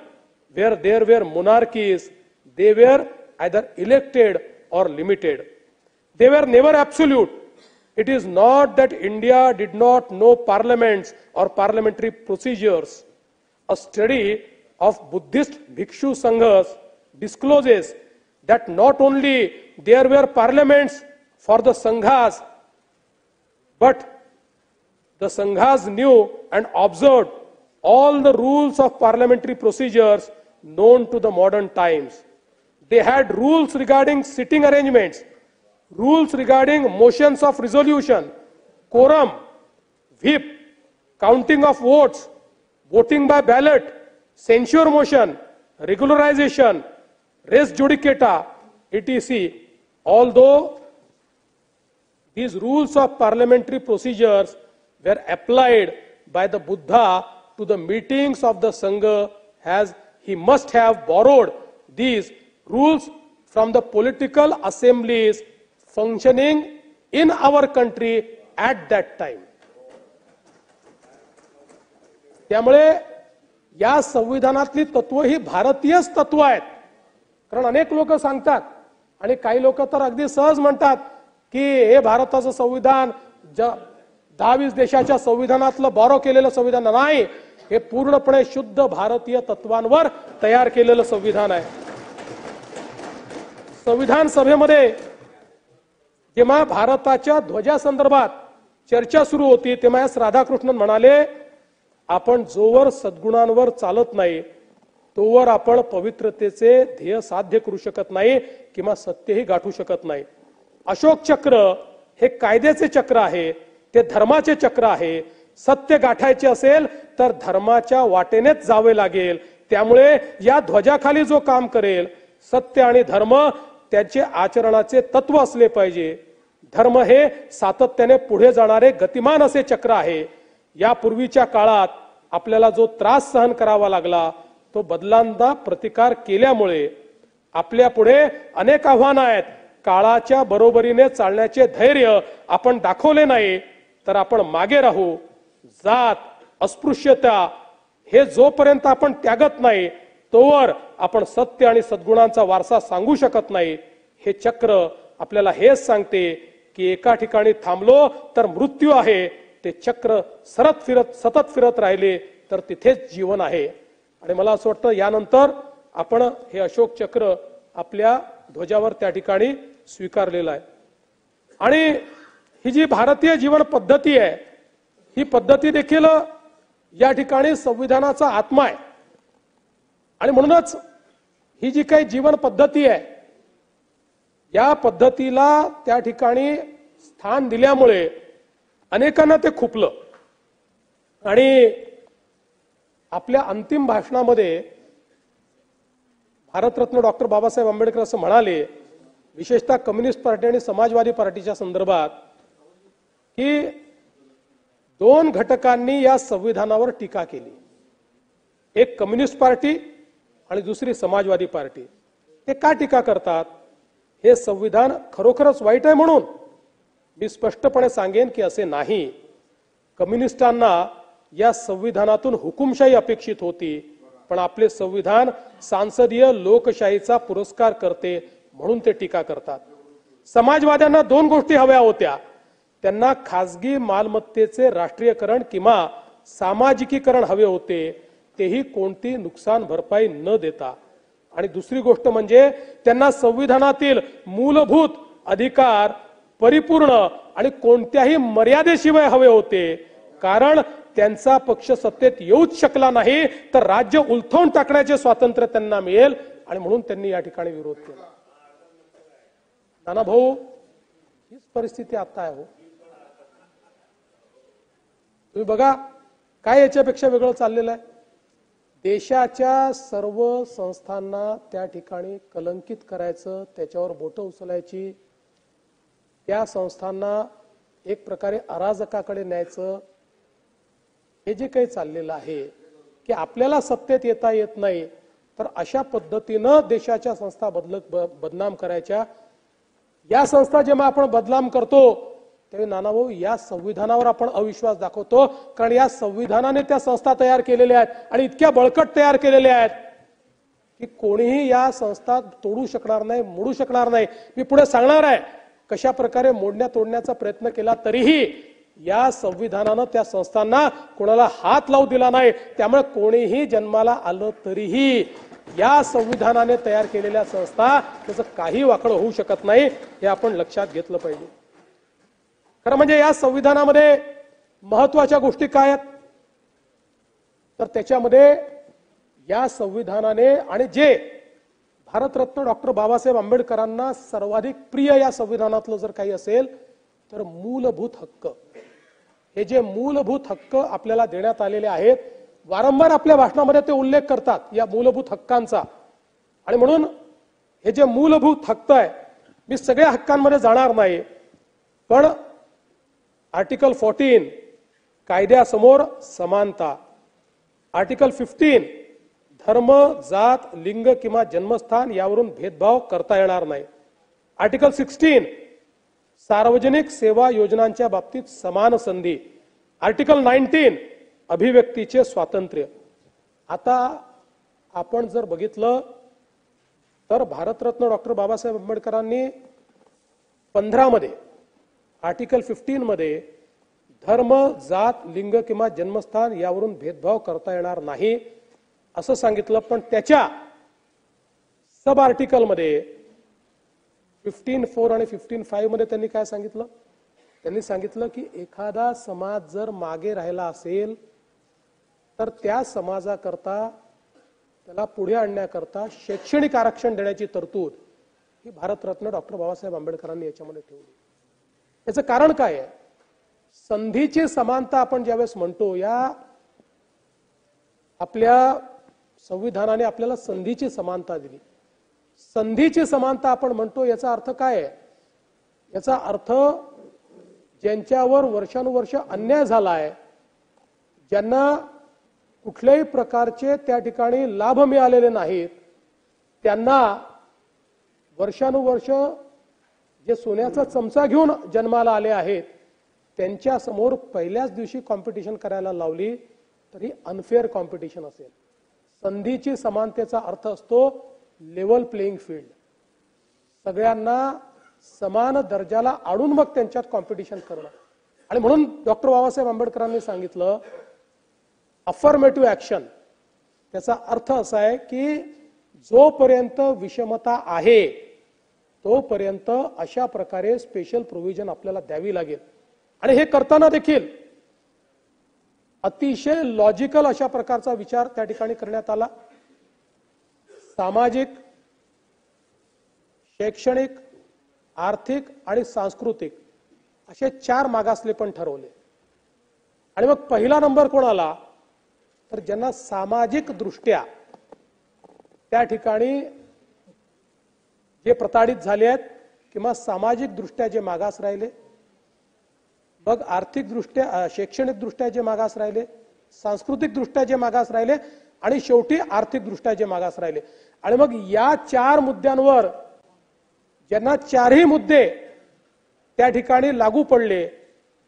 where there were monarchies, they were either elected or limited. They were never absolute. It is not that India did not know parliaments or parliamentary procedures. A study of Buddhist Bhikshu Sanghas discloses that not only there were parliaments for the Sanghas, but the Sanghas knew and observed all the rules of parliamentary procedures known to the modern times. They had rules regarding sitting arrangements, rules regarding motions of resolution, quorum, whip, counting of votes, voting by ballot, censure motion, regularization, res judicata, etc. Although these rules of parliamentary procedures were applied by the Buddha to the meetings of the Sangha, as he must have borrowed these rules from the political assemblies functioning in our country at that time. त्यामुळे या संविधानातली तत्व ही भारतीयच तत्व आहेत. कारण अनेक लोक सांगतात आणि काही लोक तर अगदी सहज म्हणतात की हे भारताचं संविधान 10-20 देशाच्या संविधानातलं बॉरो केलेलं संविधान नाही, हे पूर्णपणे शुद्ध भारतीय तत्वांवर तयार केलेलं संविधान आहे. संविधान सभेमध्ये जेव्हा भारताच्या ध्वजासंदर्भात चर्चा सुरू होती तेव्हा एस राधाकृष्णन म्हणाले, आपण जोवर सद्गुणांवर चालत नाही तोवर आपण पवित्रतेचे ध्येय साध्य करू शकत नाही किंवा सत्यही गाठू शकत नाही. अशोक चक्र हे कायद्याचे चक्र आहे, ते धर्माचे चक्र आहे. सत्य गाठायचे असेल तर धर्माच्या वाटेनेच जावे लागेल. त्यामुळे या ध्वजाखाली जो काम करेल, सत्य आणि धर्म त्याचे आचरणाचे तत्व असले पाहिजे. धर्म हे सातत्याने पुढे जाणारे गतिमान असे चक्र आहे. यापूर्वीच्या काळात आपल्याला जो त्रास सहन करावा लागला तो बदलांदा प्रतिकार केल्यामुळे आपल्या पुढे अनेक आव्हानं आहेत. काळाच्या बरोबरीने चालण्याचे धैर्य आपण दाखवले नाही तर आपण मागे राहू. जात, अस्पृश्यता हे जोपर्यंत आपण त्यागत नाही तोवर आपण सत्य आणि सद्गुणांचा वारसा सांगू शकत नाही. हे चक्र आपल्याला हेच सांगते की एका ठिकाणी थांबलो तर मृत्यू आहे, ते चक्र सतत फिरत राहिले तर तिथेच जीवन आहे. आणि मला असं वाटतं यानंतर आपण हे अशोक चक्र आपल्या ध्वजावर त्या ठिकाणी स्वीकारलेलं आहे. आणि ही जी भारतीय जीवन पद्धती आहे ही पद्धती देखील या ठिकाणी संविधानाचा आत्मा आहे. आणि म्हणूनच ही जी काही जीवन पद्धती आहे या पद्धतीला त्या ठिकाणी स्थान दिल्यामुळे अनेकांना ते खुपलं. आणि आपल्या अंतिम भाषणामध्ये भारतरत्न डॉक्टर बाबासाहेब आंबेडकर असं म्हणाले, विशेषतः कम्युनिस्ट पार्टी आणि समाजवादी पार्टीच्या संदर्भात, की दोन घटकांनी या संविधानावर टीका केली. एक कम्युनिस्ट पार्टी आणि दुसरी समाजवादी पार्टी. ते का टीका करतात? हे संविधान खरोखरच वाईट आहे म्हणून? मी स्पष्टपणे सांगेन की असे नाही. कम्युनिस्टांना या संविधानातून हुकुमशाही अपेक्षित होती, पण आपले संविधान सांसदीय लोकशाहीचा पुरस्कार करते म्हणून ते टीका करतात. समाजवाद्यांना दोन गोष्टी हव्या होत्या. त्यांना खासगी मालमत्तेचे राष्ट्रीयकरण किंवा सामाजिकीकरण हवे होते, तेही कोणती नुकसान भरपाई न देता. आणि दुसरी गोष्ट म्हणजे त्यांना संविधानातील मूलभूत अधिकार परिपूर्ण आणि कोणत्याही मर्यादेशिवाय हवे होते, कारण त्यांचा पक्ष सत्तेत येऊच शकला नाही तर राज्य उलथवून टाकण्याचे स्वातंत्र्य त्यांना मिळेल. आणि म्हणून त्यांनी या ठिकाणी विरोध केला. नाना भाऊ, हीच परिस्थिती आता आहे. हो, तुम्ही बघा काय याच्यापेक्षा वेगळं चाललेलं आहे. देशाच्या सर्व संस्थांना त्या ठिकाणी कलंकित करायचं, त्याच्यावर बोटं उचलायची, त्या संस्थांना एक प्रकारे अराजकाकडे न्यायचं, हे जे काही चाललेलं आहे की आपल्याला सत्तेत येता येत नाही तर अशा पद्धतीनं देशाच्या संस्था बदनाम करायच्या. या संस्था जेव्हा आपण बदनाम करतो तेव्हा नानाभाऊ या संविधानावर आपण अविश्वास दाखवतो, कारण या संविधानाने त्या संस्था तयार केलेल्या आहेत आणि इतक्या बळकट तयार केलेल्या आहेत की कोणीही या संस्था तोडू शकणार नाही, मोडू शकणार नाही. मी पुढे सांगणार आहे कशा प्रकारे तोडण्याचा प्रयत्न केला तरीही या संविधानानं त्या संस्थांना कोणाला हात लावू दिला नाही. त्यामुळे कोणीही जन्माला आलं तरीही या संविधानाने तयार केलेल्या संस्था त्याचं काही वाकडं होऊ शकत नाही, हे आपण लक्षात घेतलं पाहिजे. खरं म्हणजे या संविधानामध्ये महत्वाच्या गोष्टी काय आहेत तर त्याच्यामध्ये या संविधानाने आणि जे भारतरत्न डॉक्टर बाबासाहेब आंबेडकरांना सर्वाधिक प्रिय या संविधानातलं जर काही असेल तर मूलभूत हक्क. हे जे मूलभूत हक्क आपल्याला देण्यात आलेले आहेत, वारंवार आपल्या भाषणामध्ये ते उल्लेख करतात या मूलभूत हक्कांचा. आणि म्हणून हे जे मूलभूत हक्क आहे, मी सगळ्या हक्कांमध्ये जाणार नाही, पण आर्टिकल 14 कायद्यासमोर समानता, आर्टिकल 15 धर्म, जात, लिंग किंवा जन्मस्थान यावरून भेदभाव करता येणार नाही, आर्टिकल 16 सार्वजनिक सेवा योजनांच्या बाबतीत समान संधी, आर्टिकल 19 अभिव्यक्तीचे स्वातंत्र्य. आता आपण जर बघितलं तर भारतरत्न डॉक्टर बाबासाहेब आंबेडकरांनी 15 मध्ये आर्टिकल 15 मध्ये धर्म, जात, लिंग किंवा जन्मस्थान यावरून भेदभाव करता येणार नाही असं सांगितलं. पण त्याच्या सब आर्टिकल मध्ये 15.4 आणि 15.5 मध्ये त्यांनी काय सांगितलं? त्यांनी सांगितलं की एखादा समाज जर मागे राहिला असेल तर त्या समाजाकरता त्याला पुढे आणण्याकरता शैक्षणिक आरक्षण देण्याची तरतूद ही भारतरत्न डॉक्टर बाबासाहेब आंबेडकरांनी याच्यामध्ये ठेवली. याचं कारण काय आहे? संधीची समानता आपण ज्यावेळेस म्हणतो, या आपल्या संविधानाने आपल्याला संधीची समानता दिली. संधीची समानता आपण म्हणतो याचा अर्थ काय आहे? याचा अर्थ ज्यांच्यावर वर्षानुवर्ष अन्याय झाला आहे, ज्यांना कुठल्याही प्रकारचे त्या ठिकाणी लाभ मिळालेले नाहीत, त्यांना वर्षानुवर्ष जे सोन्याचा चमचा घेऊन जन्माला आले आहेत त्यांच्या समोर पहिल्याच दिवशी कॉम्पिटिशन करायला लावली तर ही अनफेअर कॉम्पिटिशन असेल. संधीची समानतेचा अर्थ असतो लेवल प्लेइंग फील्ड. सगळ्यांना समान दर्जाला आणून मग त्यांच्यात कॉम्पिटिशन करणं. आणि म्हणून डॉक्टर बाबासाहेब आंबेडकरांनी सांगितलं अफर्मेटिव्ह ऍक्शन. त्याचा अर्थ असा आहे की जोपर्यंत विषमता आहे तोपर्यंत अशा प्रकारे स्पेशल प्रोव्हिजन आपल्याला द्यावी लागेल. आणि हे करताना देखील अतिशय लॉजिकल अशा प्रकारचा विचार त्या ठिकाणी करण्यात आला. सामाजिक, शैक्षणिक, आर्थिक आणि सांस्कृतिक असे 4 मागासले पण ठरवले. आणि मग पहिला नंबर कोणाला, तर ज्यांना सामाजिक दृष्ट्या त्या ठिकाणी जे प्रताडित झाले आहेत किंवा सामाजिक दृष्ट्या जे मागास राहिले, मग आर्थिक दृष्ट्या, शैक्षणिक दृष्ट्या जे मागास राहिले, सांस्कृतिक दृष्ट्या जे मागास राहिले आणि शेवटी आर्थिक दृष्ट्या जे मागास राहिले. आणि मग या 4 मुद्द्यांवर ज्यांना 4ही मुद्दे त्या ठिकाणी लागू पडले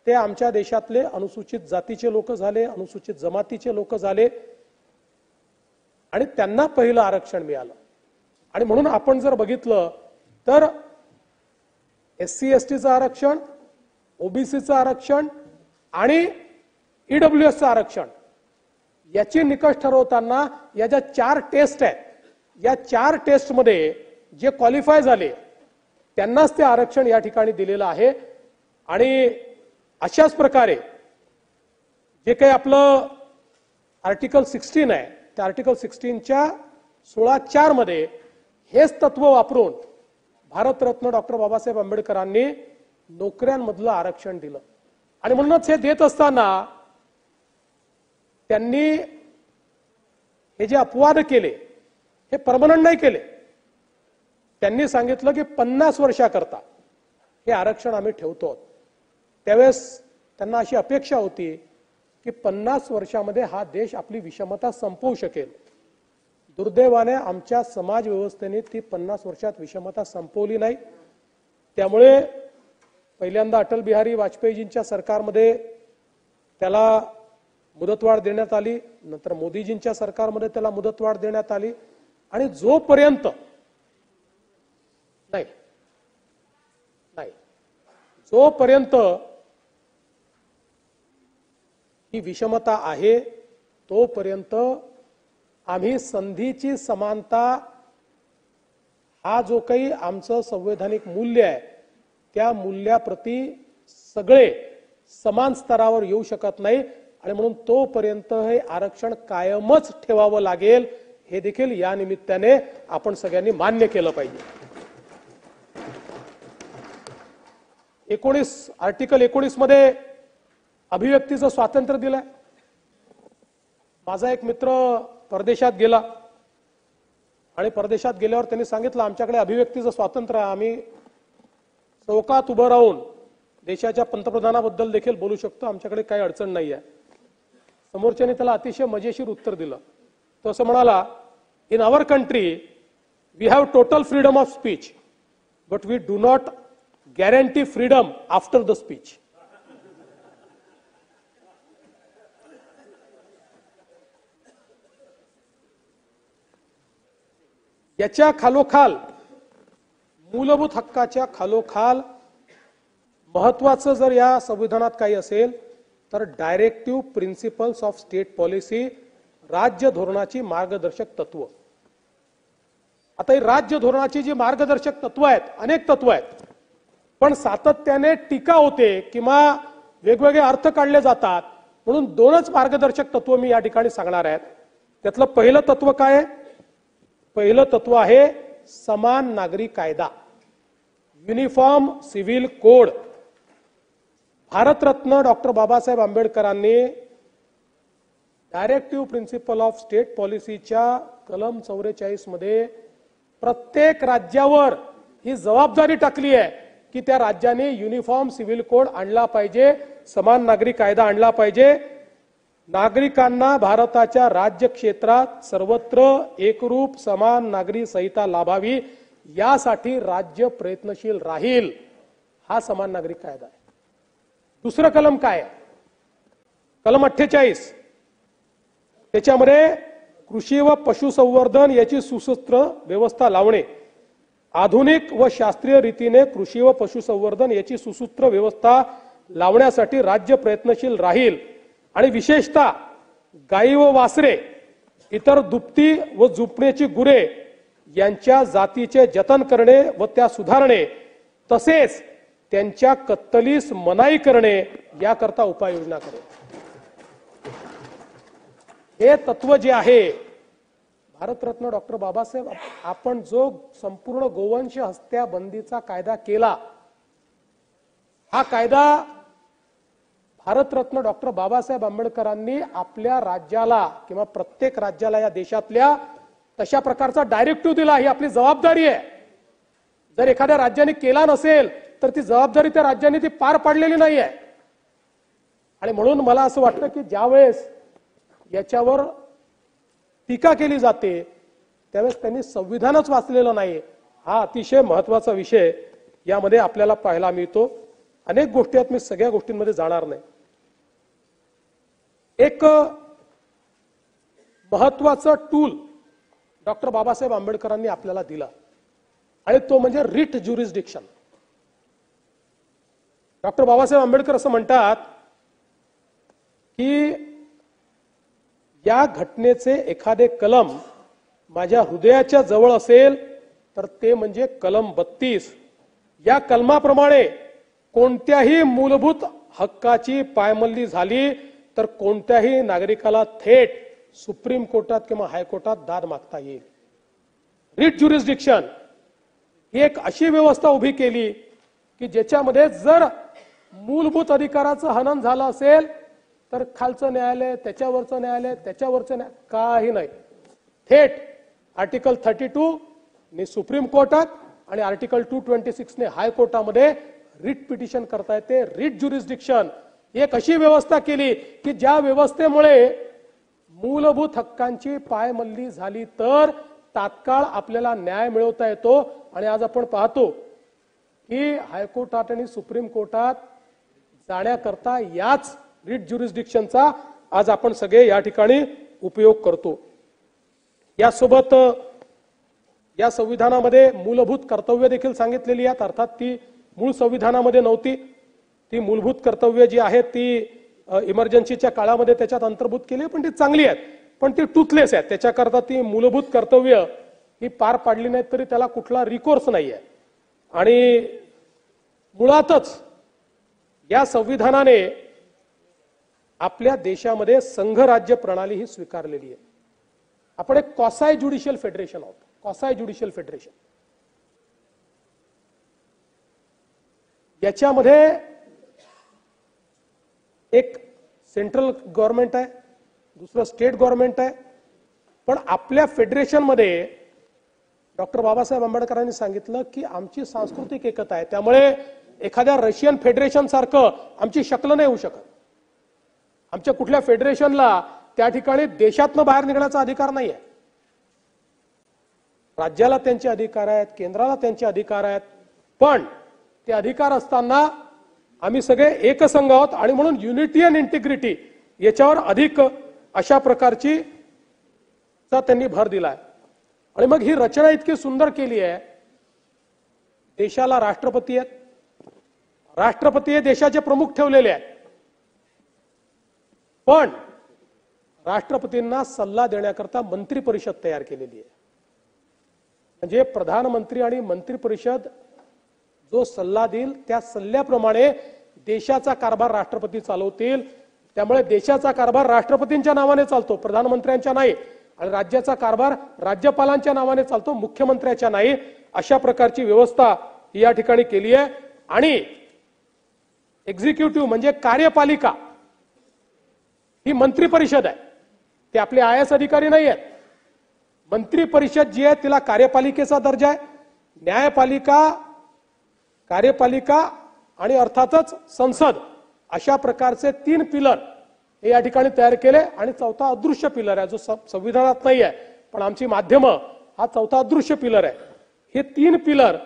ते आमच्या देशातले अनुसूचित जातीचे लोक झाले, अनुसूचित जमातीचे लोक झाले आणि त्यांना पहिलं आरक्षण मिळालं. आणि म्हणून आपण जर बघितलं तर SC STचं आरक्षण, OBCचं आरक्षण आणि EWSचं आरक्षण याची निकष ठरवताना या ज्या 4 टेस्ट आहेत, या 4 टेस्टमध्ये जे क्वालिफाय झाले त्यांनाच ते आरक्षण या ठिकाणी दिलेलं आहे. आणि अशाच प्रकारे जे काही आपलं आर्टिकल 16 आहे त्या आर्टिकल 16च्या 16(4) मध्ये हेच तत्व वापरून भारतरत्न डॉक्टर बाबासाहेब आंबेडकरांनी नोकऱ्यांमधलं आरक्षण दिलं. आणि म्हणूनच हे देत असताना त्यांनी हे जे अपवाद केले हे परमनंट नाही केले. त्यांनी सांगितलं की 50 वर्षाकरता हे आरक्षण आम्ही ठेवतो. त्यावेळेस त्यांना अशी अपेक्षा होती की 50 वर्षामध्ये हा देश आपली विषमता संपवू शकेल. दुर्दैवाने आमच्या समाज व्यवस्थेने ती 50 वर्षात विषमता संपवली नाही. त्यामुळे पहिल्यांदा अटल बिहारी वाजपेयीजींच्या सरकारमध्ये त्याला मुदतवाढ देण्यात आली, नंतर मोदीजींच्या सरकारमध्ये त्याला मुदतवाढ देण्यात आली. आणि जोपर्यंत जोपर्यंत ही विषमता आहे तोपर्यंत आम्ही संधीची समानता हा जो काही आमचं संवैधानिक मूल्य आहे त्या मूल्याप्रती सगळे समान स्तरावर येऊ शकत नाही. आणि म्हणून तोपर्यंत हे आरक्षण कायमच ठेवावं लागेल हे देखील या निमित्ताने आपण सगळ्यांनी मान्य केलं पाहिजे. आर्टिकल 19 मध्ये अभिव्यक्तीचं स्वातंत्र्य दिलंय. माझा एक मित्र परदेशात गेला आणि परदेशात गेल्यावर त्यांनी सांगितलं आमच्याकडे अभिव्यक्तीचं स्वातंत्र्य आहे, आम्ही चौकात उभं राहून देशाच्या पंतप्रधानाबद्दल देखील बोलू शकतो, आमच्याकडे काही अडचण नाही आहे. समोरच्याने त्याला अतिशय मजेशीर उत्तर दिलं. तो असं म्हणाला, in our country we have total freedom of speech but we do not guarantee freedom after the speech. याच्या खालोखाल मूलभूत हक्काच्या खालोखाल महत्वाचं जर या संविधानात काही असेल तर directive principles of state policy, राज्य धोरणाची मार्गदर्शक तत्व. आता ही राज्य धोरणाची जी मार्गदर्शक तत्व आहेत, अनेक तत्व आहेत, पण सातत्याने टीका होते किंवा वेगवेगळे अर्थ काढले जातात. म्हणून 2च मार्गदर्शक तत्व मी या ठिकाणी सांगणार आहेत. त्यातलं पहिलं तत्व काय आहे? पहिलं तत्व आहे समान नागरी कायदा, uniform civil code. Bharat Ratna doctor Babasaheb आंबेडकरांनी डायरेक्टिव्ह प्रिन्सिपल ऑफ स्टेट पॉलिसीच्या कलम 44 मध्ये प्रत्येक राज्यावर ही जबाबदारी टाकली आहे की त्या राज्याने युनिफॉर्म सिव्हिल कोड आणला पाहिजे, समान नागरी कायदा आणला पाहिजे. नागरिकांना भारताच्या राज्य क्षेत्रात सर्वत्र एकरूप समान नागरी संहिता लाभावी यासाठी राज्य प्रयत्नशील राहील. हा समान नागरी कायदा आहे. दुसरं कलम काय आहे? कलम 48 त्याच्यामध्ये कृषी व पशुसंवर्धन याची सुसूत्र व्यवस्था लावणे, आधुनिक व शास्त्रीय रीतीने कृषी व पशुसंवर्धन याची सुसूत्र व्यवस्था लावण्यासाठी राज्य प्रयत्नशील राहील आणि विशेषतः गाई व वासरे, इतर दुभती व झुपण्याची गुरे यांच्या जातीचे जतन करणे व त्या सुधारणे तसेच त्यांच्या कत्तलीस मनाई करणे याकरता उपाययोजना करेल. हे तत्व जे आहे भारतरत्न डॉक्टर बाबासाहेब आपण जो संपूर्ण गोवंश हत्या बंदीचा कायदा केला, हा कायदा भारतरत्न डॉक्टर बाबासाहेब आंबेडकरांनी आपल्या राज्याला किंवा प्रत्येक राज्याला या देशातल्या तशा प्रकारचा डायरेक्टिव्ह दिला. ही आपली जबाबदारी आहे. जर एखाद्या राज्याने केला नसेल तर ती जबाबदारी त्या राज्याने ती पार पाडलेली नाही आहे. आणि म्हणून मला असं वाटतं की ज्यावेळेस याच्यावर टीका केली जाते त्यावेळेस त्यांनी संविधानच वाचलेलं नाही. हा अतिशय महत्वाचा विषय यामध्ये आपल्याला पाहायला मिळतो. अनेक गोष्टी आहेत, मी सगळ्या गोष्टींमध्ये जाणार नाही. एक महत्वाचं टूल डॉक्टर बाबासाहेब आंबेडकरांनी आपल्याला दिला आणि तो म्हणजे writ jurisdiction. Doctor Babasaheb Ambedkar असं म्हणतात की या घटनेचे एखादे कलम माझ्या हृदयाच्या जवळ असेल तर ते म्हणजे कलम 32. या कलमाप्रमाणे कोणत्याही मूलभूत हक्काची पायमल्ली झाली तर कोणत्याही नागरिकाला थेट सुप्रीम कोर्टात किंवा हायकोर्टात दाद मागता येईल. रिट ज्युरिस्डिक्शन ही एक अशी व्यवस्था उभी केली की ज्याच्यामध्ये जर मूलभूत अधिकाराचं हनन झालं असेल तर खालचं न्यायालय, त्याच्यावरचं न्यायालय, त्याच्यावरचं न्यायालय काही नाही. थेट आर्टिकल 32 ने सुप्रीम कोर्टात आणि आर्टिकल 226 ने हायकोर्टामध्ये रिट पिटिशन करता येते. रिट ज्युरिस्डिक्शन एक अशी व्यवस्था केली की ज्या व्यवस्थेमुळे मूलभूत हक्कांची पायमल्ली झाली तर तात्काळ आपल्याला न्याय मिळवता येतो. आणि आज आपण पाहतो की हायकोर्टात आणि सुप्रीम कोर्टात जाण्याकरता याच रिट ज्युरिस्डिक्शनचा आज आपण सगळे या ठिकाणी उपयोग करतो. यासोबत या संविधानामध्ये मूलभूत कर्तव्य देखील सांगितलेली आहेत. अर्थात ती मूळ संविधानामध्ये नव्हती. ती मूलभूत कर्तव्य जी आहेत ती इमर्जन्सीच्या काळामध्ये त्याच्यात अंतर्भूत केली, पण ती चांगली आहेत, पण ती टूथलेस आहेत. त्याच्याकरता ती मूलभूत कर्तव्य ही पार पाडली नाहीत तरी त्याला कुठला रिकोर्स नाही आहे. आणि मुळातच या संविधानाने आपल्या देशामध्ये संघराज्य प्रणाली ही स्वीकारलेली आहे. आपण एक कॉसाय ज्युडिशियल फेडरेशन आहोत. कॉसाय ज्युडिशियल फेडरेशन याच्यामध्ये एक सेंट्रल गव्हर्नमेंट आहे, दुसरं स्टेट गव्हर्नमेंट आहे. पण आपल्या फेडरेशन मध्ये डॉक्टर बाबासाहेब आंबेडकरांनी सांगितलं की आमची सांस्कृतिक एकता आहे, त्यामुळे एखाद्या रशियन फेडरेशन सारखं आमची शक्ल नाही होऊ शकत. आमच्या कुठल्या फेडरेशनला त्या ठिकाणी देशातनं बाहेर निघण्याचा अधिकार नाही आहे. राज्याला त्यांचे अधिकार आहेत, केंद्राला त्यांचे अधिकार आहेत, पण ते अधिकार असताना आम्ही सगळे एकसंघ आहोत आणि म्हणून युनिटी अँड इंटिग्रिटी याच्यावर अधिक अशा प्रकारची त्यांनी भर दिलाय. आणि मग ही रचना इतकी सुंदर केली आहे. देशाला राष्ट्रपती आहेत, राष्ट्रपती हे देशाचे प्रमुख ठेवलेले आहेत, पण राष्ट्रपतींना सल्ला देण्याकरता मंत्री परिषद तयार केलेली आहे. म्हणजे प्रधानमंत्री आणि मंत्री परिषद जो सल्ला देईल त्या सल्ल्याप्रमाणे देशाचा कारभार राष्ट्रपती चालवतील. त्यामुळे देशाचा कारभार राष्ट्रपतींच्या नावाने चालतो, प्रधानमंत्र्यांच्या नाही. आणि राज्याचा कारभार राज्यपालांच्या नावाने चालतो, मुख्यमंत्र्याच्या नाही. अशा प्रकारची व्यवस्था या ठिकाणी केली आहे. आणि एक्झिक्युटिव्ह म्हणजे कार्यपालिका ही मंत्री परिषद आहे. ते आपले IAS अधिकारी नाही आहेत. मंत्री परिषद जी आहे तिला कार्यपालिकेचा दर्जा आहे. न्यायपालिका, कार्यपालिका आणि अर्थातच संसद अशा प्रकारचे 3 पिलर हे या ठिकाणी तयार केले. आणि चौथा अदृश्य पिलर आहे जो संविधानात नाही आहे, पण आमची माध्यमं हा चौथा अदृश्य पिलर आहे. हे 3 पिलर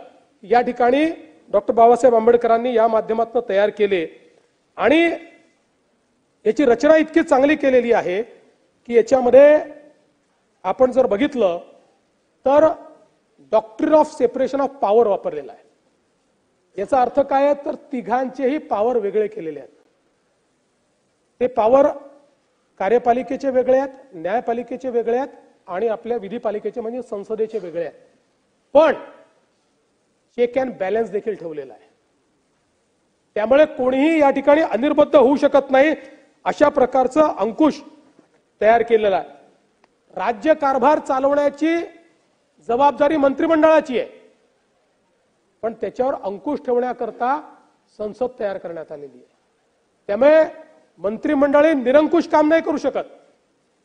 या ठिकाणी डॉक्टर बाबासाहेब आंबेडकरांनी या माध्यमातून तयार केले. आणि याची रचना इतकी चांगली केलेली आहे की याच्यामध्ये आपण जर बघितलं तर doctrine of separation of power वापरलेला आहे. याचा अर्थ काय आहे तर तिघांचेही पॉवर वेगळे केलेले आहेत. ते पॉवर कार्यपालिकेचे वेगळे आहेत, न्यायपालिकेचे वेगळे आहेत आणि आपल्या विधिपालिकेचे म्हणजे संसदेचे वेगळे आहेत. पण चेक अँड बॅलन्स देखील ठेवलेला आहे. त्यामुळे कोणीही या ठिकाणी अनिर्बद्ध होऊ शकत नाही अशा प्रकारचं अंकुश तयार केलेला आहे. राज्य कारभार चालवण्याची जबाबदारी मंत्रिमंडळाची आहे, पण त्याच्यावर अंकुश ठेवण्याकरता संसद तयार करण्यात आलेली आहे. त्यामुळे मंत्रिमंडळे निरंकुश काम नाही करू शकत.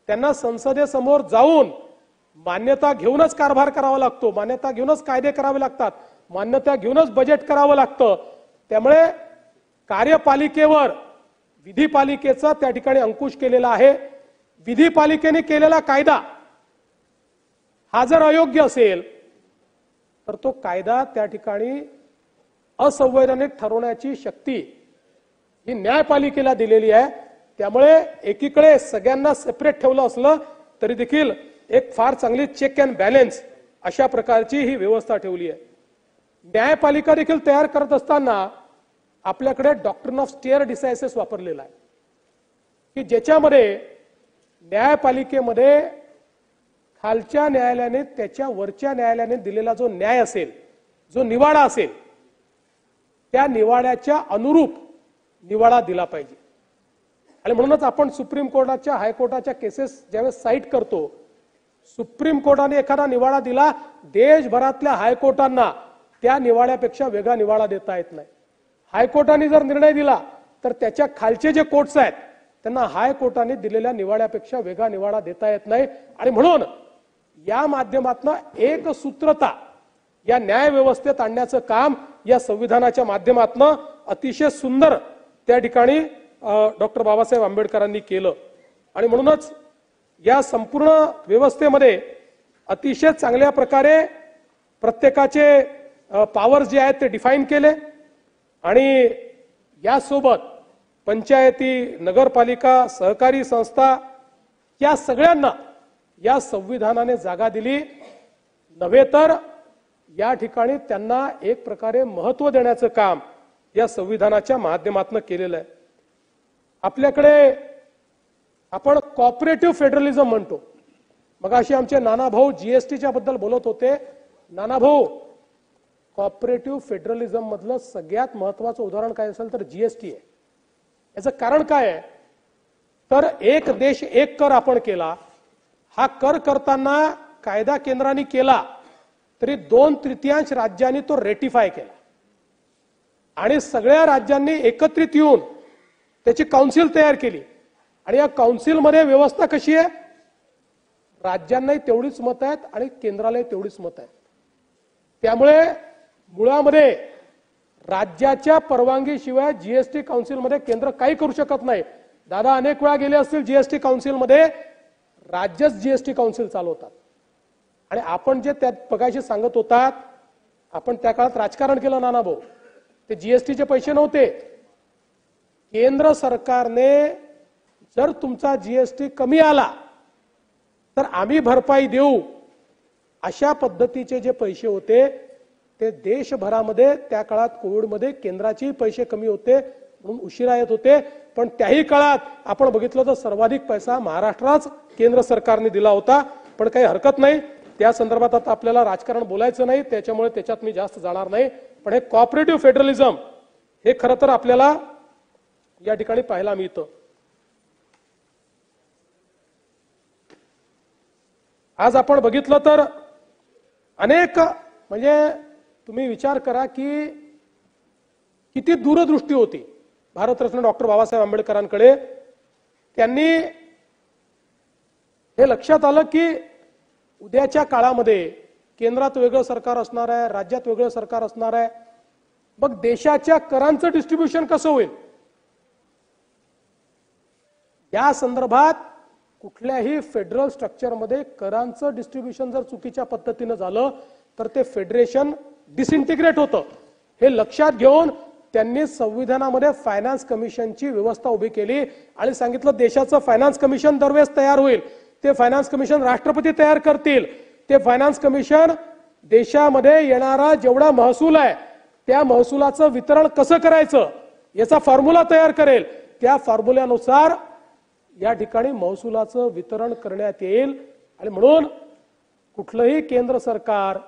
त्यांना संसदेसमोर जाऊन मान्यता घेऊनच कारभार करावा लागतो, मान्यता घेऊनच कायदे करावे लागतात, मान्यता घेऊनच बजेट करावं लागतं. त्यामुळे कार्यपालिकेवर विधिपालिकेचा त्या ठिकाणी अंकुश केलेला आहे. विधिपालिकेने केलेला कायदा हा जर अयोग्य असेल तर तो कायदा त्या ठिकाणी असंवैधानिक ठरवण्याची शक्ती ही न्यायपालिकेला दिलेली आहे. त्यामुळे एकीकडे सगळ्यांना सेपरेट ठेवलं असलं तरी देखील एक फार चांगली चेक अँड बॅलन्स अशा प्रकारची ही व्यवस्था ठेवली आहे. न्यायपालिका देखील तयार करत असताना आपल्याकडे डॉक्ट्रिन ऑफ स्टेअर डिसायसिस वापरलेला आहे की ज्याच्यामध्ये न्यायपालिकेमध्ये खालच्या न्यायालयाने त्याच्या वरच्या न्यायालयाने दिलेला जो न्याय असेल, जो निवाडा असेल, त्या निवाड्याच्या अनुरूप निवाडा दिला पाहिजे. आणि म्हणूनच आपण सुप्रीम कोर्टाच्या हायकोर्टाच्या केसेस ज्यावेळेस साईट करतो, सुप्रीम कोर्टाने एखादा निवाडा दिला, देशभरातल्या हायकोर्टांना त्या निवाड्यापेक्षा वेगळा निवाडा देता येत नाही. हायकोर्टाने जर निर्णय दिला तर त्याच्या खालचे जे कोर्ट्स आहेत त्यांना हायकोर्टाने दिलेल्या निवाड्यापेक्षा वेगळा निवाडा देता येत नाही. आणि म्हणून या माध्यमातून एक सूत्रता या न्याय व्यवस्थेत आणण्याचं काम या संविधानाच्या माध्यमातून अतिशय सुंदर त्या ठिकाणी डॉक्टर बाबासाहेब आंबेडकरांनी केलं. आणि म्हणूनच या संपूर्ण व्यवस्थेमध्ये अतिशय चांगल्या प्रकारे प्रत्येकाचे पॉवर जे आहेत ते डिफाईन केले. आणि यासोबत पंचायती, नगरपालिका, सहकारी संस्था या सगळ्यांना या संविधानाने जागा दिली. नव्हे तर या ठिकाणी त्यांना एक प्रकारे महत्त्व देण्याचं काम या संविधानाच्या माध्यमातून केलेलं आहे. आपल्याकडे आपण कॉपरेटिव्ह फेडरलिझम म्हणतो. मग अशी आमचे नानाभाऊ जीएसटीच्या बद्दल बोलत होते. नानाभाऊ, कॉपरेटिव्ह फेडरलिझम मधलं सगळ्यात महत्वाचं उदाहरण काय असेल तर जीएसटी आहे. याचं कारण काय आहे तर एक देश एक कर आपण केला. हा कर करताना कायदा केंद्राने केला तरी 2/3 राज्यांनी तो रेटिफाय केला आणि सगळ्या राज्यांनी एकत्रित येऊन त्याची काउन्सिल तयार केली. आणि या काउन्सिलमध्ये व्यवस्था कशी आहे, राज्यांनाही तेवढीच मत आहेत आणि केंद्रालाही तेवढीच मत आहेत. त्यामुळे मुळामध्ये राज्याच्या परवानगीशिवाय जीएसटी काउन्सिलमध्ये केंद्र काही करू शकत नाही. दादा अनेक वेळा गेले असतील जीएसटी काउन्सिलमध्ये, राज्यच जीएसटी काउन्सिल चालवतात. आणि आपण जे त्यात बघायचे सांगत होतात, आपण त्या काळात राजकारण केलं नानाभाऊ. ते जीएसटीचे पैसे नव्हते. केंद्र सरकारने जर तुमचा जीएसटी कमी आला तर आम्ही भरपाई देऊ अशा पद्धतीचे जे पैसे होते ते देशभरामध्ये त्या काळात कोविडमध्ये केंद्राचे पैसे कमी होते म्हणून उशिरा येत होते. पण त्याही काळात आपण बघितलं तर सर्वाधिक पैसा महाराष्ट्राच केंद्र सरकारने दिला होता. पण काही हरकत नाही, त्या संदर्भात आता आपल्याला राजकारण बोलायचं नाही, त्याच्यामुळे त्याच्यात मी जास्त जाणार नाही. पण हे कॉपरेटिव्ह फेडरलिझम हे खरं तर आपल्याला या ठिकाणी पाहायला मिळतं. आज आपण बघितलं तर अनेक म्हणजे तुम्ही विचार करा की किती दूरदृष्टी होती भारतरत्न डॉक्टर बाबासाहेब आंबेडकरांकडे. त्यांनी हे लक्षात आलं की उद्याच्या काळामध्ये केंद्रात वेगळं सरकार असणार आहे, राज्यात वेगळं सरकार असणार आहे. मग देशाच्या करांचं डिस्ट्रीब्युशन कसं होईल या संदर्भात कुठल्याही फेडरल स्ट्रक्चरमध्ये करांचं डिस्ट्रीब्युशन जर चुकीच्या पद्धतीने झालं तर ते फेडरेशन डिसइंटिग्रेट होतं. हे लक्षात घेऊन त्यांनी संविधानामध्ये फायनान्स कमिशनची व्यवस्था उभी केली आणि सांगितलं देशाचं फायनान्स कमिशन दरवेळेस तयार होईल, ते फायनान्स कमिशन राष्ट्रपती तयार करतील, ते फायनान्स कमिशन देशामध्ये येणारा जेवढा महसूल आहे त्या महसुलाचं वितरण कसं करायचं याचा फॉर्म्युला तयार करेल, त्या फॉर्म्युल्यानुसार या ठिकाणी महसुलाचं वितरण करण्यात येईल। आणि म्हणून कुठलंही केंद्र सरकार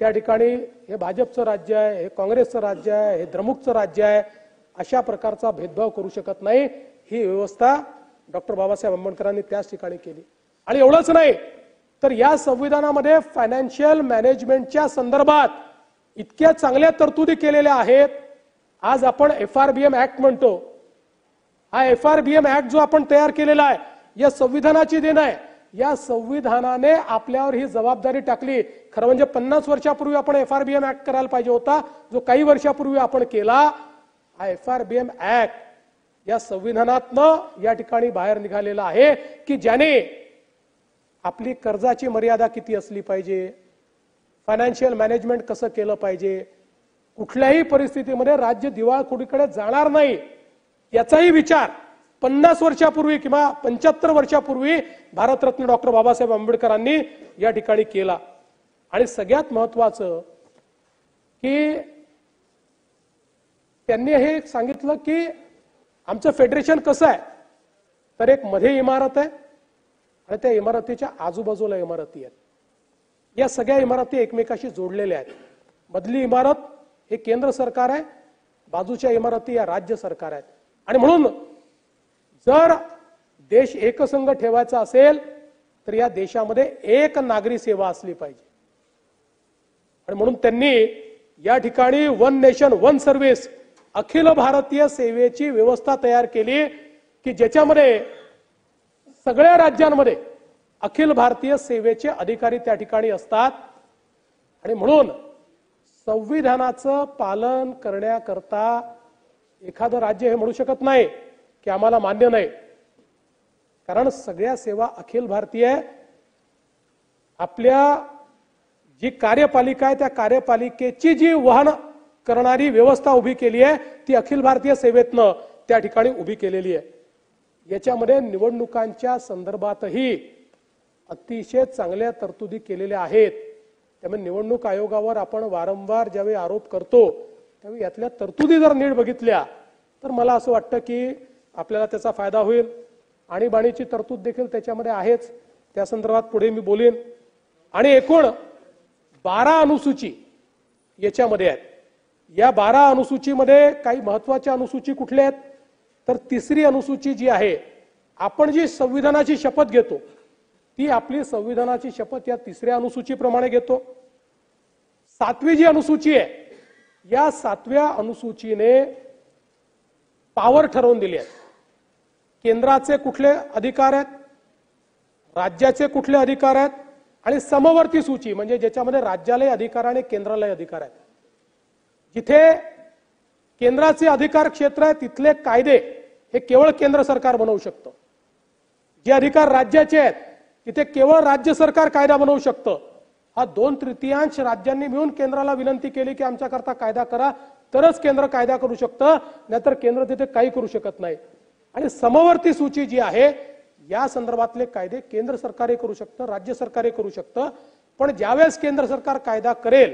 त्या ठिकाणी हे भाजपचं राज्य आहे, हे काँग्रेसचं राज्य आहे, हे द्रमुकचं राज्य आहे, अशा प्रकारचा भेदभाव करू शकत नाही। ही व्यवस्था डॉक्टर बाबासाहेब आंबेडकरांनी त्याच ठिकाणी केली। आणि एवढंच नाही तर या संविधानामध्ये फायनान्शियल मॅनेजमेंटच्या संदर्भात इतक्या चांगल्या तरतुदी केलेल्या आहेत। आज आपण FRBM ऍक्ट म्हणतो, हा FRBM ऍक्ट जो आपण तयार केलेला आहे या संविधानाची देण आहे। या संविधानाने आपल्यावर ही जबाबदारी टाकली। खरं म्हणजे 50 वर्षापूर्वी आपण FRBM ऍक्ट करायला पाहिजे होता, जो काही वर्षापूर्वी आपण केला। हा FRBM ऍक्ट या संविधानातनं या ठिकाणी बाहेर निघालेला आहे की ज्याने आपली कर्जाची मर्यादा किती असली पाहिजे, फायनान्शियल मॅनेजमेंट कसं केलं पाहिजे, कुठल्याही परिस्थितीमध्ये राज्य दिवाळखोरीकडे जाणार नाही याचाही विचार 50 वर्षापूर्वी किंवा 75 वर्षापूर्वी भारतरत्न डॉक्टर बाबासाहेब आंबेडकरांनी या ठिकाणी केला। आणि सगळ्यात महत्त्वाचं की त्यांनी हे सांगितलं की आमचं फेडरेशन कसं आहे, तर एक मध्ये इमारत आहे आणि त्या इमारतीच्या आजूबाजूला इमारती आहेत। या सगळ्या इमारती एकमेकाशी जोडलेल्या आहेत। मधली इमारत हे केंद्र सरकार आहे, बाजूच्या इमारती या राज्य सरकार आहेत। आणि म्हणून जर देश एकसंघ ठेवायचा असेल तर या देशामध्ये एक नागरी सेवा असली पाहिजे। आणि म्हणून त्यांनी या ठिकाणी one nation one service Akhil Bharatiya सेवेची व्यवस्था तयार केली की ज्याच्यामध्ये सगळ्या राज्यांमध्ये अखिल भारतीय सेवेचे अधिकारी त्या ठिकाणी असतात। आणि म्हणून संविधानाचं पालन करण्याकरता एखादं राज्य हे म्हणू शकत नाही की आम्हाला मान्य नाही, कारण सगळ्या सेवा अखिल भारतीय आहे। आपल्या जी कार्यपालिका आहे त्या कार्यपालिकेची जी वहन करणारी व्यवस्था उभी केली आहे ती अखिल भारतीय सेवेतनं त्या ठिकाणी उभी केलेली आहे। याच्यामध्ये निवडणुकांच्या संदर्भातही अतिशय चांगल्या तरतुदी केलेल्या आहेत। त्यामुळे निवडणूक आयोगावर आपण वारंवार ज्यावेळी आरोप करतो त्यावेळी यातल्या तरतुदी जर नीट बघितल्या तर मला असं वाटतं की आपल्याला त्याचा फायदा होईल। आणीबाणीची तरतूद देखील त्याच्यामध्ये आहेच, त्या संदर्भात पुढे मी बोलेन। आणि एकूण 12 अनुसूची याच्यामध्ये आहेत। या 12 अनुसूचीमध्ये काही महत्त्वाच्या अनुसूची कुठल्या आहेत तर तिसरी अनुसूची जी आहे, आपण जी संविधानाची शपथ घेतो ती आपली संविधानाची शपथ या तिसऱ्या अनुसूचीप्रमाणे घेतो। 7वी जी अनुसूची आहे या 7व्या अनुसूचीने पॉवर ठरवून दिली आहे। केंद्राचे कुठले अधिकार आहेत, राज्याचे कुठले अधिकार आहेत आणि समवर्ती सूची म्हणजे ज्याच्यामध्ये राज्यालाही अधिकार आणि केंद्रालाही अधिकार आहेत। जिथे केंद्राचे अधिकार क्षेत्र आहे तिथले कायदे हे केवळ केंद्र सरकार बनवू शकतं। जे अधिकार राज्याचे आहेत तिथे केवळ राज्य सरकार कायदा बनवू शकतं। हा 2/3 राज्यांनी मिळून केंद्राला विनंती केली की आमच्याकरता कायदा करा, तरच केंद्र कायदा करू शकतं, नाहीतर केंद्र तिथे काही करू शकत नाही। आणि समवर्ती सूची जी आहे या संदर्भातले कायदे केंद्र सरकारही करू शकतं, राज्य सरकारही करू शकतं। पण ज्यावेळेस केंद्र सरकार कायदा करेल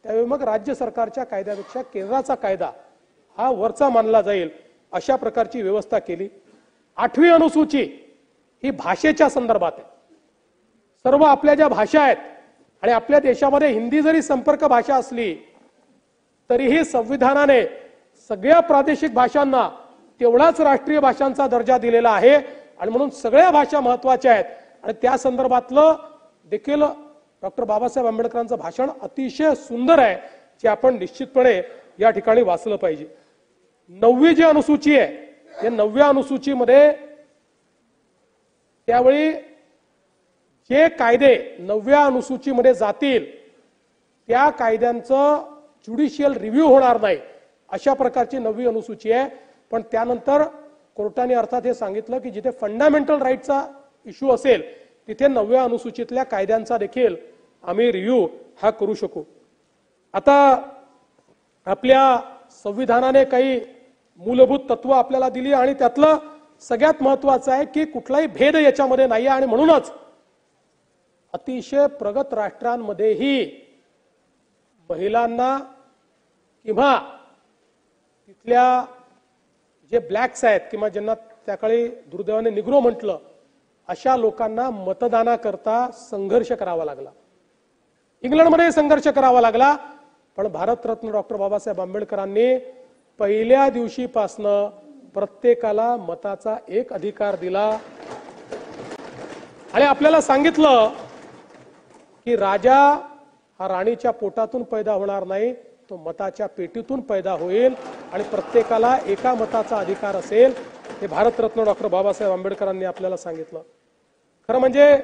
त्यावेळी मग राज्य सरकारच्या कायद्यापेक्षा केंद्राचा कायदा हा वरचा मानला जाईल, अशा प्रकारची व्यवस्था केली। 8वी अनुसूची ही भाषेच्या संदर्भात आहे। सर्व आपल्या ज्या भाषा आहेत आणि आपल्या देशामध्ये हिंदी जरी संपर्क भाषा असली तरीही संविधानाने सगळ्या प्रादेशिक भाषांना तेवढाच राष्ट्रीय भाषांचा दर्जा दिलेला आहे। आणि म्हणून सगळ्या भाषा महत्त्वाच्या आहेत आणि त्या संदर्भातलं देखील डॉक्टर बाबासाहेब आंबेडकरांचं भाषण अतिशय सुंदर आहे, जे आपण निश्चितपणे या ठिकाणी वाचलं पाहिजे। 9वी जी अनुसूची आहे या 9व्या अनुसूचीमध्ये त्यावेळी जे कायदे 9व्या अनुसूचीमध्ये जातील त्या कायद्यांचं ज्युडिशियल रिव्ह्यू होणार नाही, अशा प्रकारची 9वी अनुसूची आहे। पण त्यानंतर कोर्टाने अर्थात हे सांगितलं की जिथे फंडामेंटल राईटचा इश्यू असेल तिथे 9व्या अनुसूचीतल्या कायद्यांचा देखील आम्ही रिव्ह्यू हा करू शकू। आता आपल्या संविधानाने काही मूलभूत तत्व आपल्याला दिली आणि त्यातलं सगळ्यात महत्त्वाचं आहे की कुठलाही भेद याच्यामध्ये नाही आणि म्हणूनच अतिशय प्रगत राष्ट्रांमध्येही महिलांना किंवा तिथल्या जे ब्लॅक्स आहेत किंवा ज्यांना त्याकाळी दुर्दैवाने निग्रो म्हटलं अशा लोकांना मतदानाकरता संघर्ष करावा लागला. इंग्लंडमध्ये संघर्ष करावा लागला, पण भारतरत्न डॉक्टर बाबासाहेब आंबेडकरांनी पहिल्या दिवशीपासनं प्रत्येकाला मताचा एक अधिकार दिला आणि आपल्याला सांगितलं की राजा हा राणीच्या पोटातून पैदा होणार नाही, तो मताच्या पेटीतून पैदा होईल आणि प्रत्येकाला एका मताचा अधिकार असेल. हे भारतरत्न डॉक्टर बाबासाहेब आंबेडकरांनी आपल्याला सांगितलं. खरं म्हणजे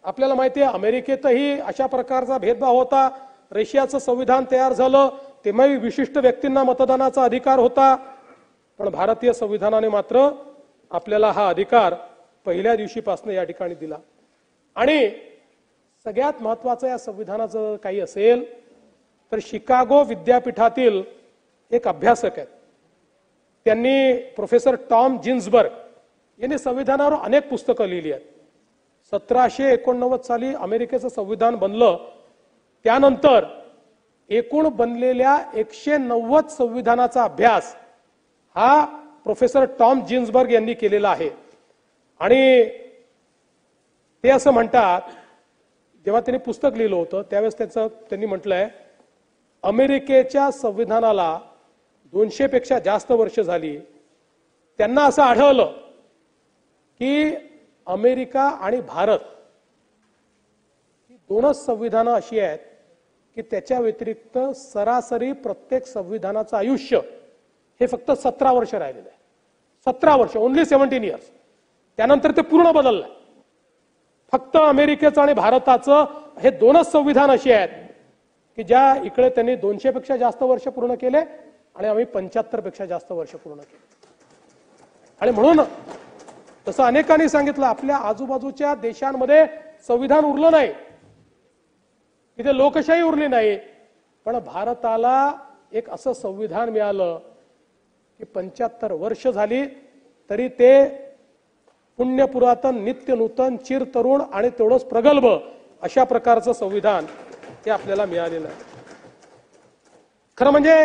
आपल्याला माहिती आहे अमेरिकेतही अशा प्रकारचा भेदभाव होता. रशियाचं संविधान तयार झालं तेव्हाही विशिष्ट व्यक्तींना मतदानाचा अधिकार होता, पण भारतीय संविधानाने मात्र आपल्याला हा अधिकार पहिल्या दिवशीपासून या ठिकाणी दिला. आणि सगळ्यात महत्त्वाचं या संविधानाचं काही असेल तर शिकागो विद्यापीठातील एक अभ्यासक आहेत, त्यांनी प्रोफेसर टॉम जिन्सबर्ग यांनी संविधानावर अनेक पुस्तकं लिहिली आहेत. 1789 साली अमेरिकेचं संविधान बनलं, त्यानंतर एकूण बनलेल्या 190 संविधानाचा अभ्यास हा प्रोफेसर टॉम जिन्सबर्ग यांनी केलेला आहे. आणि ते असं म्हणतात, जेव्हा त्यांनी पुस्तक लिहिलं होतं त्यावेळेस त्यांनी म्हटलंय अमेरिकेच्या संविधानाला 200 पेक्षा जास्त वर्ष झाली. त्यांना असं आढळलं की अमेरिका आणि भारत ही दोनच संविधानं अशी आहेत की त्याच्या व्यतिरिक्त सरासरी प्रत्येक संविधानाचं आयुष्य हे फक्त 17 वर्ष राहिलेलं आहे. 17 वर्ष, ओन्ली 17 इयर्स. त्यानंतर ते पूर्ण बदललंय. फक्त अमेरिकेचं आणि भारताचं हे दोनच संविधान अशी आहेत की ज्या इकडे त्यांनी 200 पेक्षा जास्त वर्ष पूर्ण केले आणि आम्ही 75 पेक्षा जास्त वर्ष पूर्ण केले. आणि म्हणून तसं अनेकांनी सांगितलं आपल्या आजूबाजूच्या देशांमध्ये संविधान उरलं नाही, तिथे लोकशाही उरली नाही, पण भारताला एक असं संविधान मिळालं की 75 वर्ष झाली तरी ते पुण्य पुरातन, नित्य नूतन, चिर तरुण आणि तेवढंच प्रगल्भ अशा प्रकारचं संविधान ते आपल्याला मिळालेलं आहे. खरं म्हणजे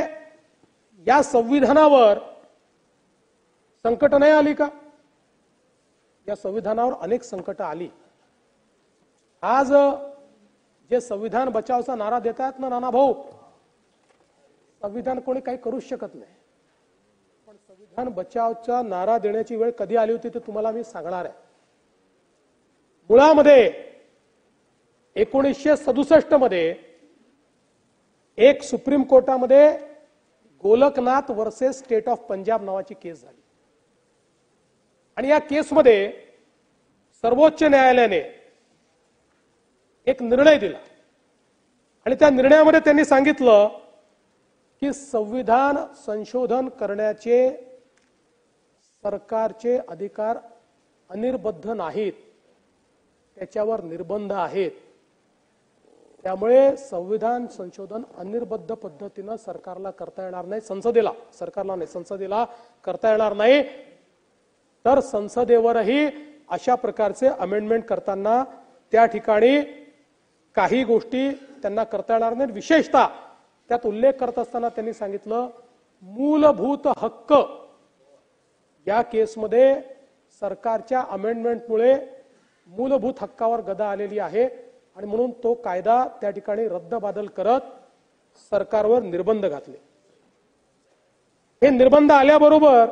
या संविधानावर संकट नाही आली का? या संविधानावर अनेक संकट आली. आज जे संविधान बचावचा नारा देतात ना नाना भाऊ, संविधान कोणी काही करूच शकत नाही, पण संविधान बचावचा नारा देण्याची वेळ कधी आली होती ते तुम्हाला मी सांगणार आहे. मुळामध्ये 1967 मध्ये एक सुप्रीम कोर्टामध्ये Golaknath versus state of Punjab नावाची केस झाली आणि या केसमध्ये सर्वोच्च न्यायालयाने एक निर्णय दिला आणि त्या निर्णयामध्ये त्यांनी सांगितलं की संविधान संशोधन करण्याचे सरकारचे अधिकार अनिर्बद्ध नाहीत, त्याच्यावर निर्बंध आहेत. त्यामुळे संविधान संशोधन अनिर्बद्ध पद्धतीने सरकारला करता येणार नाही, संसदेला, सरकारला नाही संसदेला करता येणार नाही. तर संसदेवरही अशा प्रकारचे अमेंडमेंट करताना त्या ठिकाणी काही गोष्टी त्यांना करता येणार नाहीत. विशेषतः त्यात उल्लेख करत असताना त्यांनी सांगितलं मूलभूत हक्क या केसमध्ये सरकारच्या अमेंडमेंटमुळे मूलभूत हक्कावर गदा आलेली आहे आणि म्हणून तो कायदा त्या ठिकाणी रद्दबादल करत सरकारवर निर्बंध घातले. हे निर्बंध आल्याबरोबर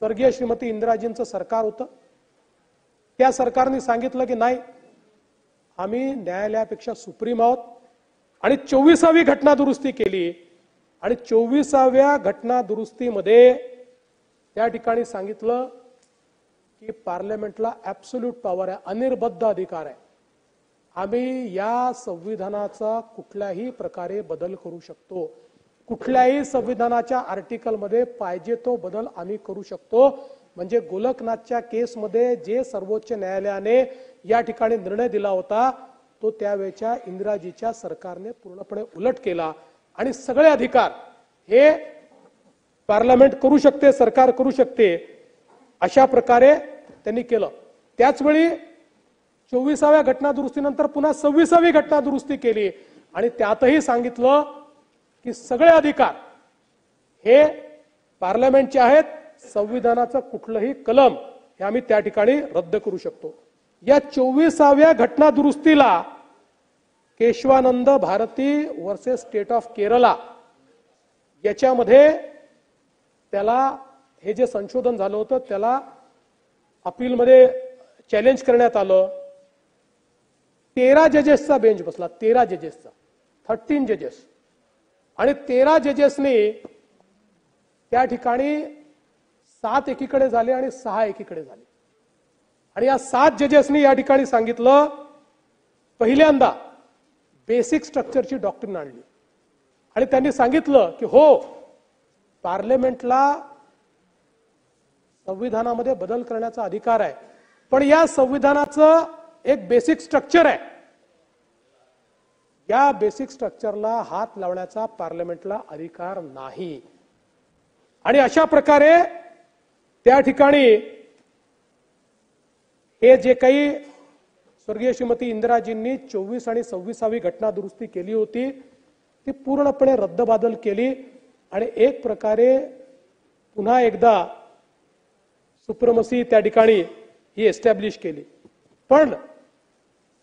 स्वर्गीय श्रीमती इंदिराजींचं सरकार होतं, त्या सरकारने सांगितलं की नाही, आम्ही न्यायालयापेक्षा सुप्रीम आहोत आणि 24वी घटना दुरुस्ती केली आणि 24व्या घटना दुरुस्तीमध्ये त्या ठिकाणी सांगितलं की पार्लमेंटला ऍब्सोल्यूट पॉवर आहे, अनिर्बद्ध अधिकार आहे. आम्ही या संविधानाचा कुठल्याही प्रकारे बदल करू शकतो, कुठल्याही संविधानाच्या आर्टिकलमध्ये पाहिजे तो बदल आम्ही करू शकतो. म्हणजे गोलकनाथच्या केसमध्ये जे सर्वोच्च न्यायालयाने या ठिकाणी निर्णय दिला होता तो त्यावेळच्या इंदिराजीच्या सरकारने पूर्णपणे उलट केला आणि सगळे अधिकार हे पार्लमेंट करू शकते, सरकार करू शकते, अशा प्रकारे त्यांनी केलं. त्याचवेळी 24व्या घटनादुरुस्तीनंतर पुन्हा 26वी घटनादुरुस्ती केली आणि त्यातही सांगितलं की सगळे अधिकार हे पार्लमेंटचे आहेत. संविधानाचं कुठलंही कलम हे आम्ही त्या ठिकाणी रद्द करू शकतो. या 24व्या घटनादुरुस्तीला Keshavananda Bharati versus state of Kerala याच्यामध्ये त्याला हे जे संशोधन झालं होतं त्याला अपीलमध्ये चॅलेंज करण्यात आलं. 13 जजेसचा बेंच बसला, 13 जजेसचा, 13 जजेस, आणि 13 जजेसनी त्या ठिकाणी 7 एकीकडे झाले आणि 6 एकीकडे झाले. आणि या 7 जजेसनी या ठिकाणी सांगितलं, पहिल्यांदा बेसिक स्ट्रक्चरची डॉक्ट्रिन आणली आणि त्यांनी सांगितलं की हो, पार्लमेंटला संविधानामध्ये बदल करण्याचा अधिकार आहे, पण या संविधानाचं एक बेसिक स्ट्रक्चर आहे, या बेसिक स्ट्रक्चरला हात लावण्याचा पार्लमेंटला अधिकार नाही. आणि अशा प्रकारे त्या ठिकाणी हे जे काही स्वर्गीय श्रीमती इंदिराजींनी 24 आणि 26वी घटना दुरुस्ती केली होती ती पूर्णपणे रद्दबादल केली आणि एक प्रकारे पुन्हा एकदा सुप्रमसी त्या ठिकाणी ही एस्टॅब्लिश केली. पण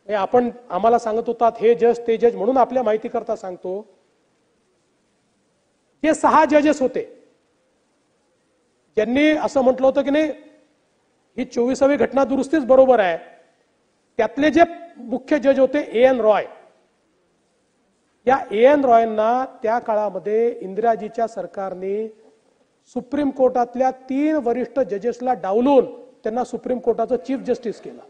आपण आम्हाला सांगत होतात हे जज ते जज, म्हणून आपल्या माहिती करता सांगतो, हे 6 जजेस होते ज्यांनी असं म्हटलं होतं की नाही ही 24वी घटना दुरुस्तीच बरोबर आहे. त्यातले जे मुख्य जज होते A.N. रॉय, या A.N. रॉयना त्या काळामध्ये इंदिराजीच्या सरकारने सुप्रीम कोर्टातल्या 3 वरिष्ठ जजेसला डावलून त्यांना सुप्रीम कोर्टाचं चीफ जस्टिस केलं.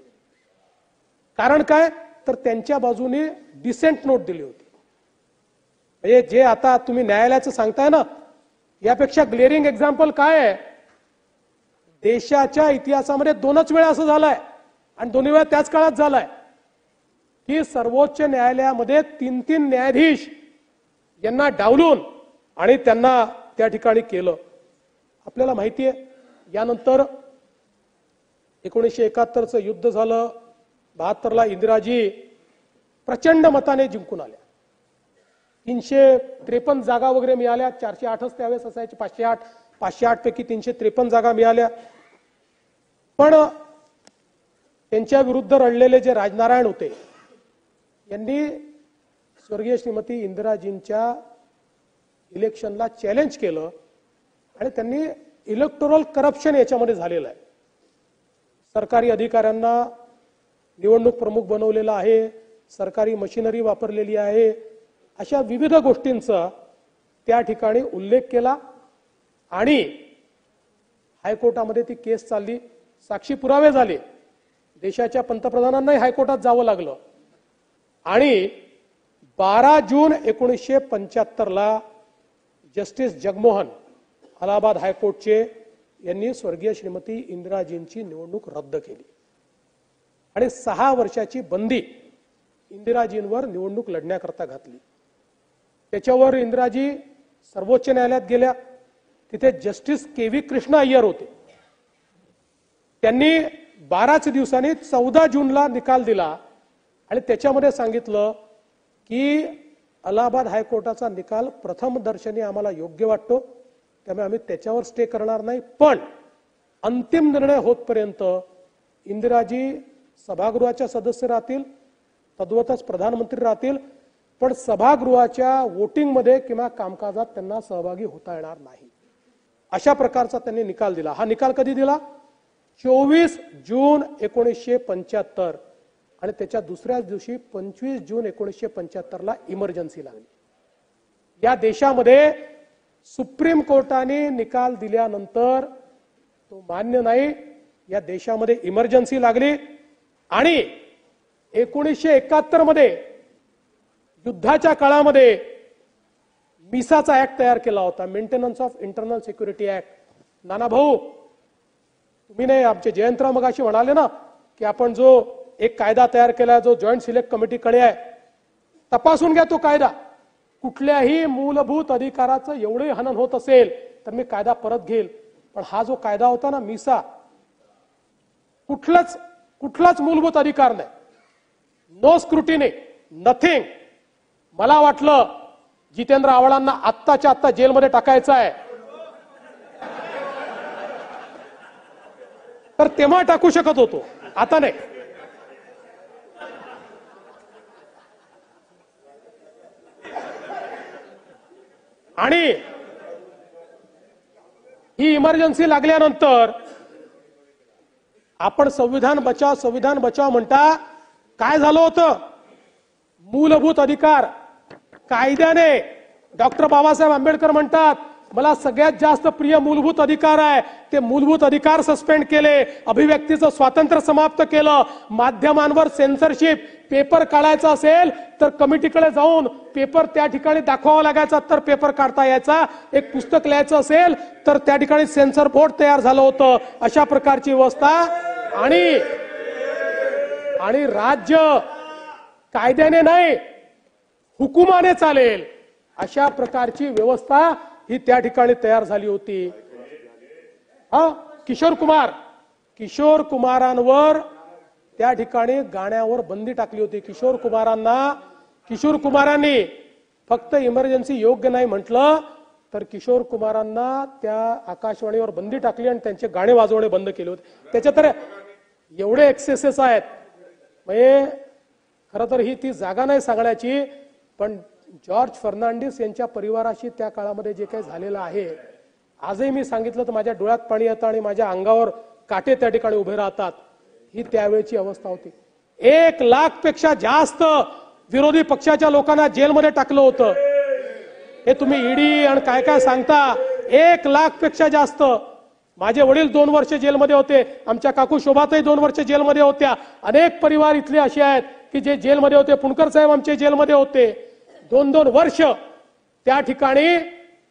कारण काय, तर त्यांच्या बाजूने डिसेंट नोट दिली होती. म्हणजे जे आता तुम्ही न्यायालयाचं सांगताय ना, यापेक्षा ग्लेअरिंग एक्झाम्पल काय आहे, देशाच्या इतिहासामध्ये 2च वेळा असं झालंय आणि दोन्ही वेळा त्याच काळात झालाय की सर्वोच्च न्यायालयामध्ये 3 न्यायाधीश यांना डावलून आणि त्यांना त्या ठिकाणी केलं. आपल्याला माहिती आहे यानंतर 1971चं युद्ध झालं, 72ला इंदिराजी प्रचंड मताने जिंकून आल्या, 353 जागा वगैरे मिळाल्या. 408च त्यावेळेस असायचे, 508 पैकी 353 जागा मिळाल्या. पण त्यांच्या विरुद्ध लढलेले जे राजनारायण होते यांनी स्वर्गीय श्रीमती इंदिराजींच्या इलेक्शनला चॅलेंज केलं आणि त्यांनी इलेक्टोरल करप्शन याच्यामध्ये झालेलं आहे. सरकारी अधिकाऱ्यांना निवडणूक प्रमुख बनवलेला आहे, सरकारी मशिनरी वापरलेली आहे, अशा विविध गोष्टींचा त्या ठिकाणी उल्लेख केला आणि हायकोर्टामध्ये ती केस चालली, साक्षी पुरावे झाले, देशाच्या पंतप्रधानांनाही हायकोर्टात जावं लागलं. आणि 12 जून 1975ला जस्टिस जगमोहन अलाहाबाद हायकोर्टचे यांनी स्वर्गीय श्रीमती इंदिराजींची निवडणूक रद्द केली आणि 6 वर्षाची बंदी इंदिराजींवर निवडणूक लढण्याकरता घातली. त्याच्यावर इंदिराजी सर्वोच्च न्यायालयात गेल्या, तिथे जस्टिस के.व्ही. कृष्णा अय्यर होते. त्यांनी 12च दिवसांनी 14 जूनला निकाल दिला आणि त्याच्यामध्ये सांगितलं की अलाहाबाद हायकोर्टाचा निकाल प्रथम दर्शनी आम्हाला योग्य वाटतो, त्यामुळे आम्ही त्याच्यावर स्टे करणार नाही, पण अंतिम निर्णय होतपर्यंत इंदिराजी सभागृहाच्या सदस्य राहतील, तद्वतच प्रधानमंत्री राहतील, पण सभागृहाच्या वोटिंगमध्ये किंवा कामकाजात त्यांना सहभागी होता येणार नाही. अशा प्रकारचा त्यांनी निकाल दिला. हा निकाल कधी दिला? 24 जून 1975 आणि त्याच्या दुसऱ्याच दिवशी 25 जून 1975ला इमर्जन्सी लागली. या देशामध्ये सुप्रीम कोर्टाने निकाल दिल्यानंतर तो मान्य नाही, या देशामध्ये इमर्जन्सी लागली आणि 1971 मध्ये युद्धाच्या काळामध्ये मिसाचा ऍक्ट तयार केला होता, maintenance of internal security act. Nana Bhau, तुम्ही नाही, आमचे जयंतराव मगाशी म्हणाले ना की आपण जो एक कायदा तयार केला, जो जॉईंट सिलेक्ट कमिटीकडे आहे, तपासून घ्या तो कायदा. कुठल्याही मूलभूत अधिकाराचं एवढे हनन होत असेल तर मी कायदा परत घेईल. पण हा जो कायदा होता ना मिसा, कुठलाच मूलभूत अधिकार नाही, नो स्क्रुटिनी, नथिंग. मला वाटलं जितेंद्र आव्हाडांना आत्ताच्या आत्ता जेलमध्ये टाकायचं आहे, तर तेव्हा टाकू शकत होतो, आता नाही. आणि ही इमर्जन्सी लागल्यानंतर आपण संविधान बचाव म्हणता. काय झालं होतं? मूलभूत अधिकार कायद्याने डॉक्टर बाबासाहेब आंबेडकर म्हणतात मला सगळ्यात जास्त प्रिय मूलभूत अधिकार आहे, ते मूलभूत अधिकार सस्पेंड केले, अभिव्यक्तीचं स्वातंत्र्य समाप्त केलं, माध्यमांवर सेन्सरशिप, पेपर काढायचा असेल तर कमिटीकडे जाऊन पेपर त्या ठिकाणी दाखवावा लागायचा तर पेपर काढता यायचा, एक पुस्तक लिहायचं असेल तर त्या ठिकाणी सेन्सर बोर्ड तयार झालं होतं. अशा प्रकारची व्यवस्था. आणि राज्य कायद्याने नाही हुकुमाने चालेल अशा प्रकारची व्यवस्था ही त्या ठिकाणी तयार झाली होती. किशोर कुमारांवर त्या ठिकाणी गाण्यावर बंदी टाकली होती. किशोर कुमारांनी फक्त इमर्जन्सी योग्य नाही म्हटलं तर किशोर कुमारांना त्या आकाशवाणीवर बंदी टाकली आणि त्यांचे गाणे वाजवणे बंद केले होते. त्याच्या तर एवढे एक्सेसेस आहेत. म्हणजे खरं तर ही ती जागा नाही सांगण्याची, पण जॉर्ज फर्नांडिस यांच्या परिवाराशी त्या काळामध्ये जे काही झालेलं आहे, आजही मी सांगितलं तर माझ्या डोळ्यात पाणी येतं आणि माझ्या अंगावर काटे त्या ठिकाणी उभे राहतात. ही त्यावेळची अवस्था होती. 1 लाखपेक्षा जास्त विरोधी पक्षाच्या लोकांना जेलमध्ये टाकलं होतं. हे तुम्ही ईडी आणि काय काय सांगता. 1 लाखपेक्षा जास्त. माझे वडील 2 वर्ष जेलमध्ये होते, आमच्या काकू शोभाताई 2 वर्ष जेलमध्ये होत्या. अनेक परिवार इथले असे आहेत की जे जेलमध्ये होते. पुणकर साहेब आमचे जेलमध्ये होते. 2-2 वर्ष त्या ठिकाणी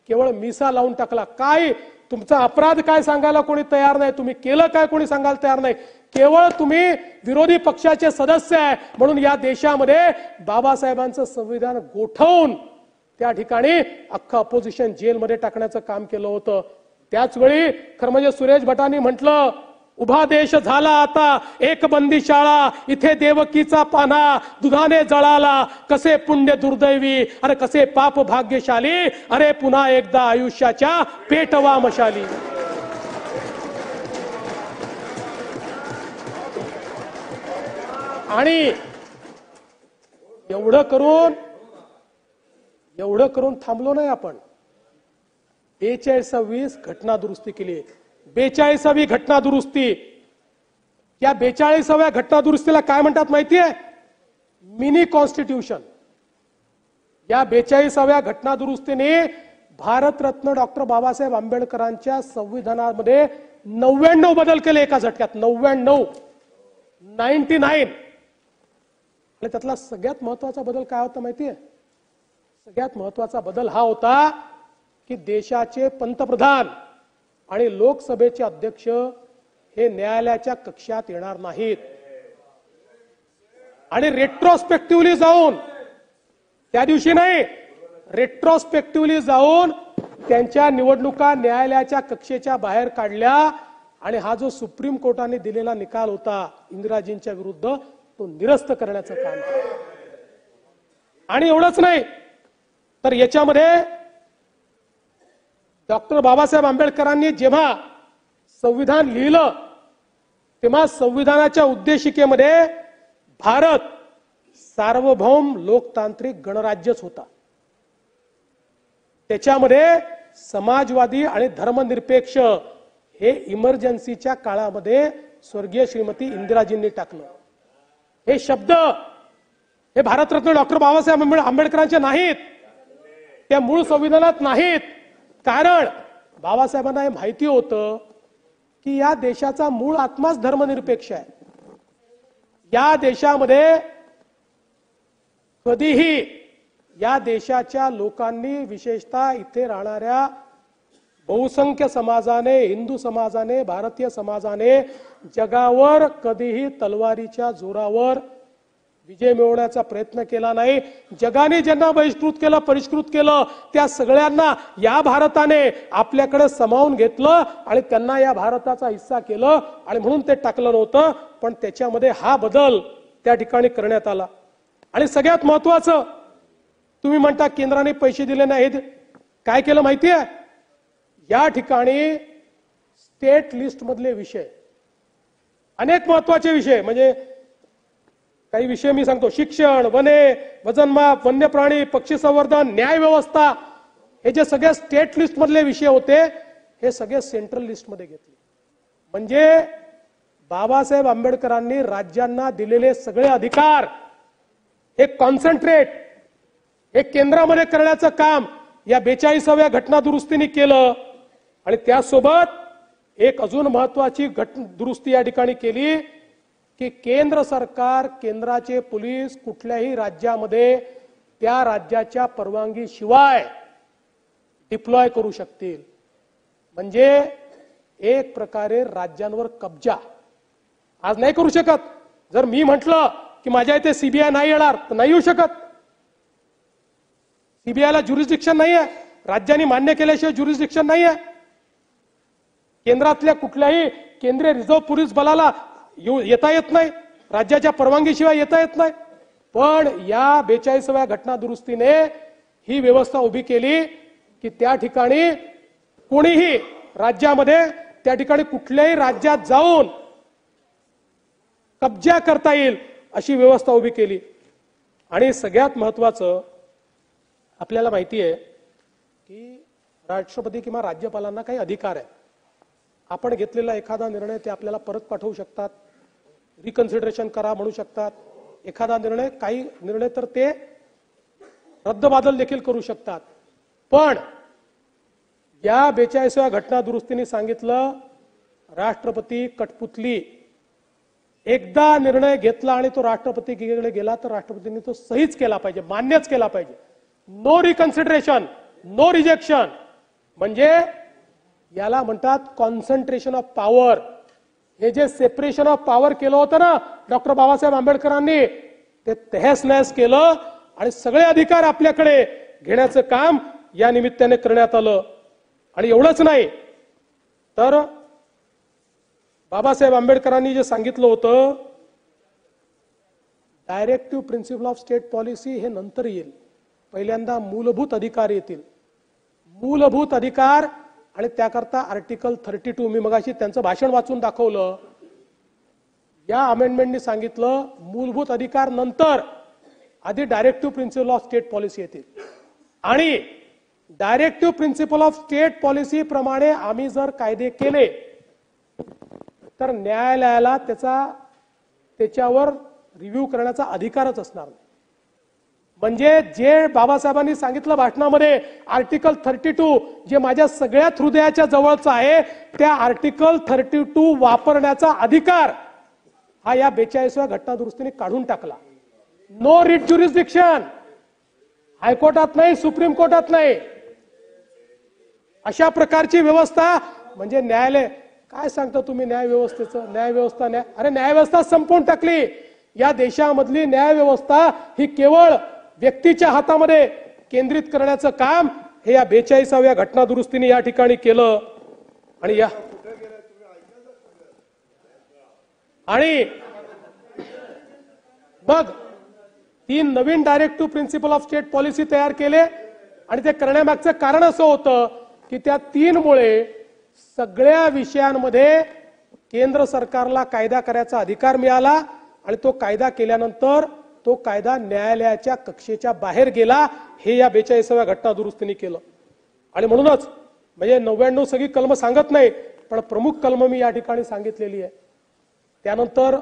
केवळ मिसा लावून टाकला. काय तुमचा अपराध काय सांगायला कोणी तयार नाही, तुम्ही केलं काय कोणी सांगायला तयार नाही. केवळ तुम्ही विरोधी पक्षाचे सदस्य आहे म्हणून या देशामध्ये बाबासाहेबांचं संविधान गोठवून त्या ठिकाणी अख्खं अपोजिशन जेलमध्ये टाकण्याचं काम केलं होतं. त्याच वेळी खरं म्हणजे सुरेश भटांनी म्हटलं उभा देश झाला आता एक बंदी शाळा, इथे देवकीचा पाना दुधाने जळाला, कसे पुण्य दुर्दैवी अरे कसे पाप भाग्यशाली, अरे पुन्हा एकदा आयुष्याच्या पेटवा मशाली. आणि एवढं करून थांबलो नाही आपण. 42वी घटना दुरुस्ती केली. 42वी घटना दुरुस्ती. या 42व्या घटना दुरुस्तीला काय म्हणतात माहितीये? Mini constitution. या 42व्या घटना दुरुस्तीने भारतरत्न डॉक्टर बाबासाहेब आंबेडकरांच्या संविधानामध्ये 99 बदल केले एका झटक्यात. 99. आणि त्यातला सगळ्यात महत्वाचा बदल काय होता माहितीये? सगळ्यात महत्वाचा बदल हा होता की देशाचे पंतप्रधान आणि लोकसभेचे अध्यक्ष हे न्यायालयाच्या कक्षात येणार नाहीत. आणि रेट्रोस्पेक्टिव्हली जाऊन त्या दिवशी नाही, रेट्रोस्पेक्टिव्हली जाऊन त्यांच्या निवडणुका न्यायालयाच्या कक्षेच्या बाहेर काढल्या. आणि हा जो सुप्रीम कोर्टाने दिलेला निकाल होता इंदिराजींच्या विरुद्ध तो निरस्त करण्याचं काम केलं. आणि एवढंच नाही तर याच्यामध्ये डॉक्टर बाबासाहेब आंबेडकरांनी जेव्हा संविधान लिहिलं तेव्हा संविधानाच्या उद्देशिकेमध्ये भारत सार्वभौम लोकतांत्रिक गणराज्यच होता. त्याच्यामध्ये समाजवादी आणि धर्मनिरपेक्ष हे इमर्जन्सीच्या काळामध्ये स्वर्गीय श्रीमती इंदिराजींनी टाकलं. हे शब्द हे भारतरत्न डॉक्टर बाबासाहेब आंबेडकरांचे नाहीत, त्या मूळ संविधानात नाहीत. कारण बाबासाहेबांना हे माहिती होतं की या देशाचा मूळ आत्माच धर्मनिरपेक्ष आहे. या देशामध्ये कधीही या देशाच्या लोकांनी विशेषतः इथे राहणाऱ्या बहुसंख्य समाजाने, हिंदू समाजाने, भारतीय समाजाने जगावर कधीही तलवारीच्या जोरावर विजय मिळवण्याचा प्रयत्न केला नाही. जगाने ज्यांना बहिष्कृत केलं, परिष्कृत केलं, त्या सगळ्यांना या भारताने आपल्याकडे सामावून घेतलं आणि त्यांना या भारताचा हिस्सा केलं आणि म्हणून ते टाकलं नव्हतं. पण त्याच्यामध्ये हा बदल त्या ठिकाणी करण्यात आला. आणि सगळ्यात महत्वाचं, तुम्ही म्हणता केंद्राने पैसे दिले नाहीत, काय केलं माहितीये? या ठिकाणी स्टेट लिस्ट मधले विषय, अनेक महत्वाचे विषय, म्हणजे काही विषय मी सांगतो, शिक्षण, वने, वजनमाप, वन्य प्राणी, पक्षी संवर्धन, न्याय व्यवस्था, हे जे सगळे स्टेट लिस्ट मधले विषय होते हे सगळे सेंट्रल लिस्ट मध्ये घेतले. म्हणजे बाबासाहेब आंबेडकरांनी राज्यांना दिलेले सगळे अधिकार हे कॉन्सन्ट्रेट, हे केंद्रामध्ये करण्याचं काम या 42व्या घटना दुरुस्तीने केलं. आणि त्यासोबत एक अजून महत्वाची दुरुस्ती या ठिकाणी केली की केंद्र सरकार, केंद्राचे पोलीस कुठल्याही राज्यामध्ये त्या राज्याच्या परवानगी शिवाय डिप्लॉय करू शकतील. म्हणजे एक प्रकारे राज्यांवर कब्जा आज नाही करू शकत. जर मी म्हटलं की माझ्या इथे सीबीआय नाही येणार तर नाही येऊ शकत. सीबीआयला ज्युरिस्डिक्शन नाहीये, राज्यांनी मान्य केल्याशिवाय ज्युरिस्डिक्शन नाहीये. केंद्रातल्या कुठल्याही केंद्रीय रिझर्व्ह पोलीस बलाला येता येत नाही, राज्याच्या परवानगीशिवाय येता येत नाही. पण या 42व्या घटना दुरुस्तीने ही व्यवस्था उभी केली की त्या ठिकाणी कोणीही राज्यामध्ये त्या ठिकाणी कुठल्याही राज्यात जाऊन कब्जा करता येईल अशी व्यवस्था उभी केली. आणि सगळ्यात महत्वाचं, आपल्याला माहिती आहे की राष्ट्रपती किंवा राज्यपालांना काही अधिकार आहे. आपण घेतलेला एखादा निर्णय ते आपल्याला परत पाठवू शकतात, रिकन्सिडरेशन करा म्हणू शकतात. एखादा निर्णय, काही निर्णय तर ते रद्दबादल देखील करू शकतात. पण या 42व्या घटना दुरुस्तीने सांगितलं, राष्ट्रपती कठपुतली, एकदा निर्णय घेतला आणि तो राष्ट्रपतीकडे गेला तर राष्ट्रपतींनी तो सहीच केला पाहिजे, मान्यच केला पाहिजे. No reconsideration, no rejection. म्हणजे याला म्हणतात कॉन्सन्ट्रेशन ऑफ पॉवर. हे जे सेपरेशन ऑफ पॉवर केलं होतं ना डॉक्टर बाबासाहेब आंबेडकरांनी, ते तहस नहस केलं आणि सगळे अधिकार आपल्याकडे घेण्याचं काम या निमित्ताने करण्यात आलं. आणि एवढंच नाही तर बाबासाहेब आंबेडकरांनी जे सांगितलं होतं, directive principle of state policy हे नंतर येईल, पहिल्यांदा मूलभूत अधिकार येतील. मूलभूत अधिकार, आणि त्याकरता आर्टिकल 32, मी मगाशी त्यांचं भाषण वाचून दाखवलं, या अमेंडमेंटनी सांगितलं मूलभूत अधिकार नंतर, आधी directive principle of state policy येतील. आणि directive principle of state policy प्रमाणे आम्ही जर कायदे केले तर न्यायालयाला त्याच्यावर रिव्ह्यू करण्याचा अधिकारच असणार नाही. म्हणजे जे बाबासाहेबांनी सांगितलं भाषणामध्ये, आर्टिकल 32 जे माझ्या सगळ्यात हृदयाच्या जवळचं आहे, त्या आर्टिकल 32 वापरण्याचा अधिकार हा या 42व्या घटना दुरुस्तीने काढून टाकला. नो रिट ज्युरिस्डिक्शन, हायकोर्टात नाही, सुप्रीम कोर्टात नाही, अशा प्रकारची व्यवस्था. म्हणजे न्यायालय काय सांगता तुम्ही न्याय व्यवस्थेचं? न्यायव्यवस्था अरे न्यायव्यवस्था संपवून टाकली. या देशामधली न्यायव्यवस्था ही केवळ व्यक्तीच्या हातामध्ये केंद्रित करण्याचं काम हे या 42व्या घटना दुरुस्तीने या ठिकाणी केलं. आणि मग 3 नवीन directive principle of state policy तयार केले. आणि ते करण्यामागचं कारण असं होतं की त्या 3 मुळे सगळ्या विषयांमध्ये केंद्र सरकारला कायदा करायचा अधिकार मिळाला. आणि तो कायदा केल्यानंतर तो कायदा न्यायालयाच्या कक्षेच्या बाहेर गेला. हे या 42व्या घटना दुरुस्तीने केलं. आणि म्हणूनच म्हणजे 99 सगळी कलम सांगत नाही, पण प्रमुख कलम मी या ठिकाणी सांगितलेली आहे. त्यानंतर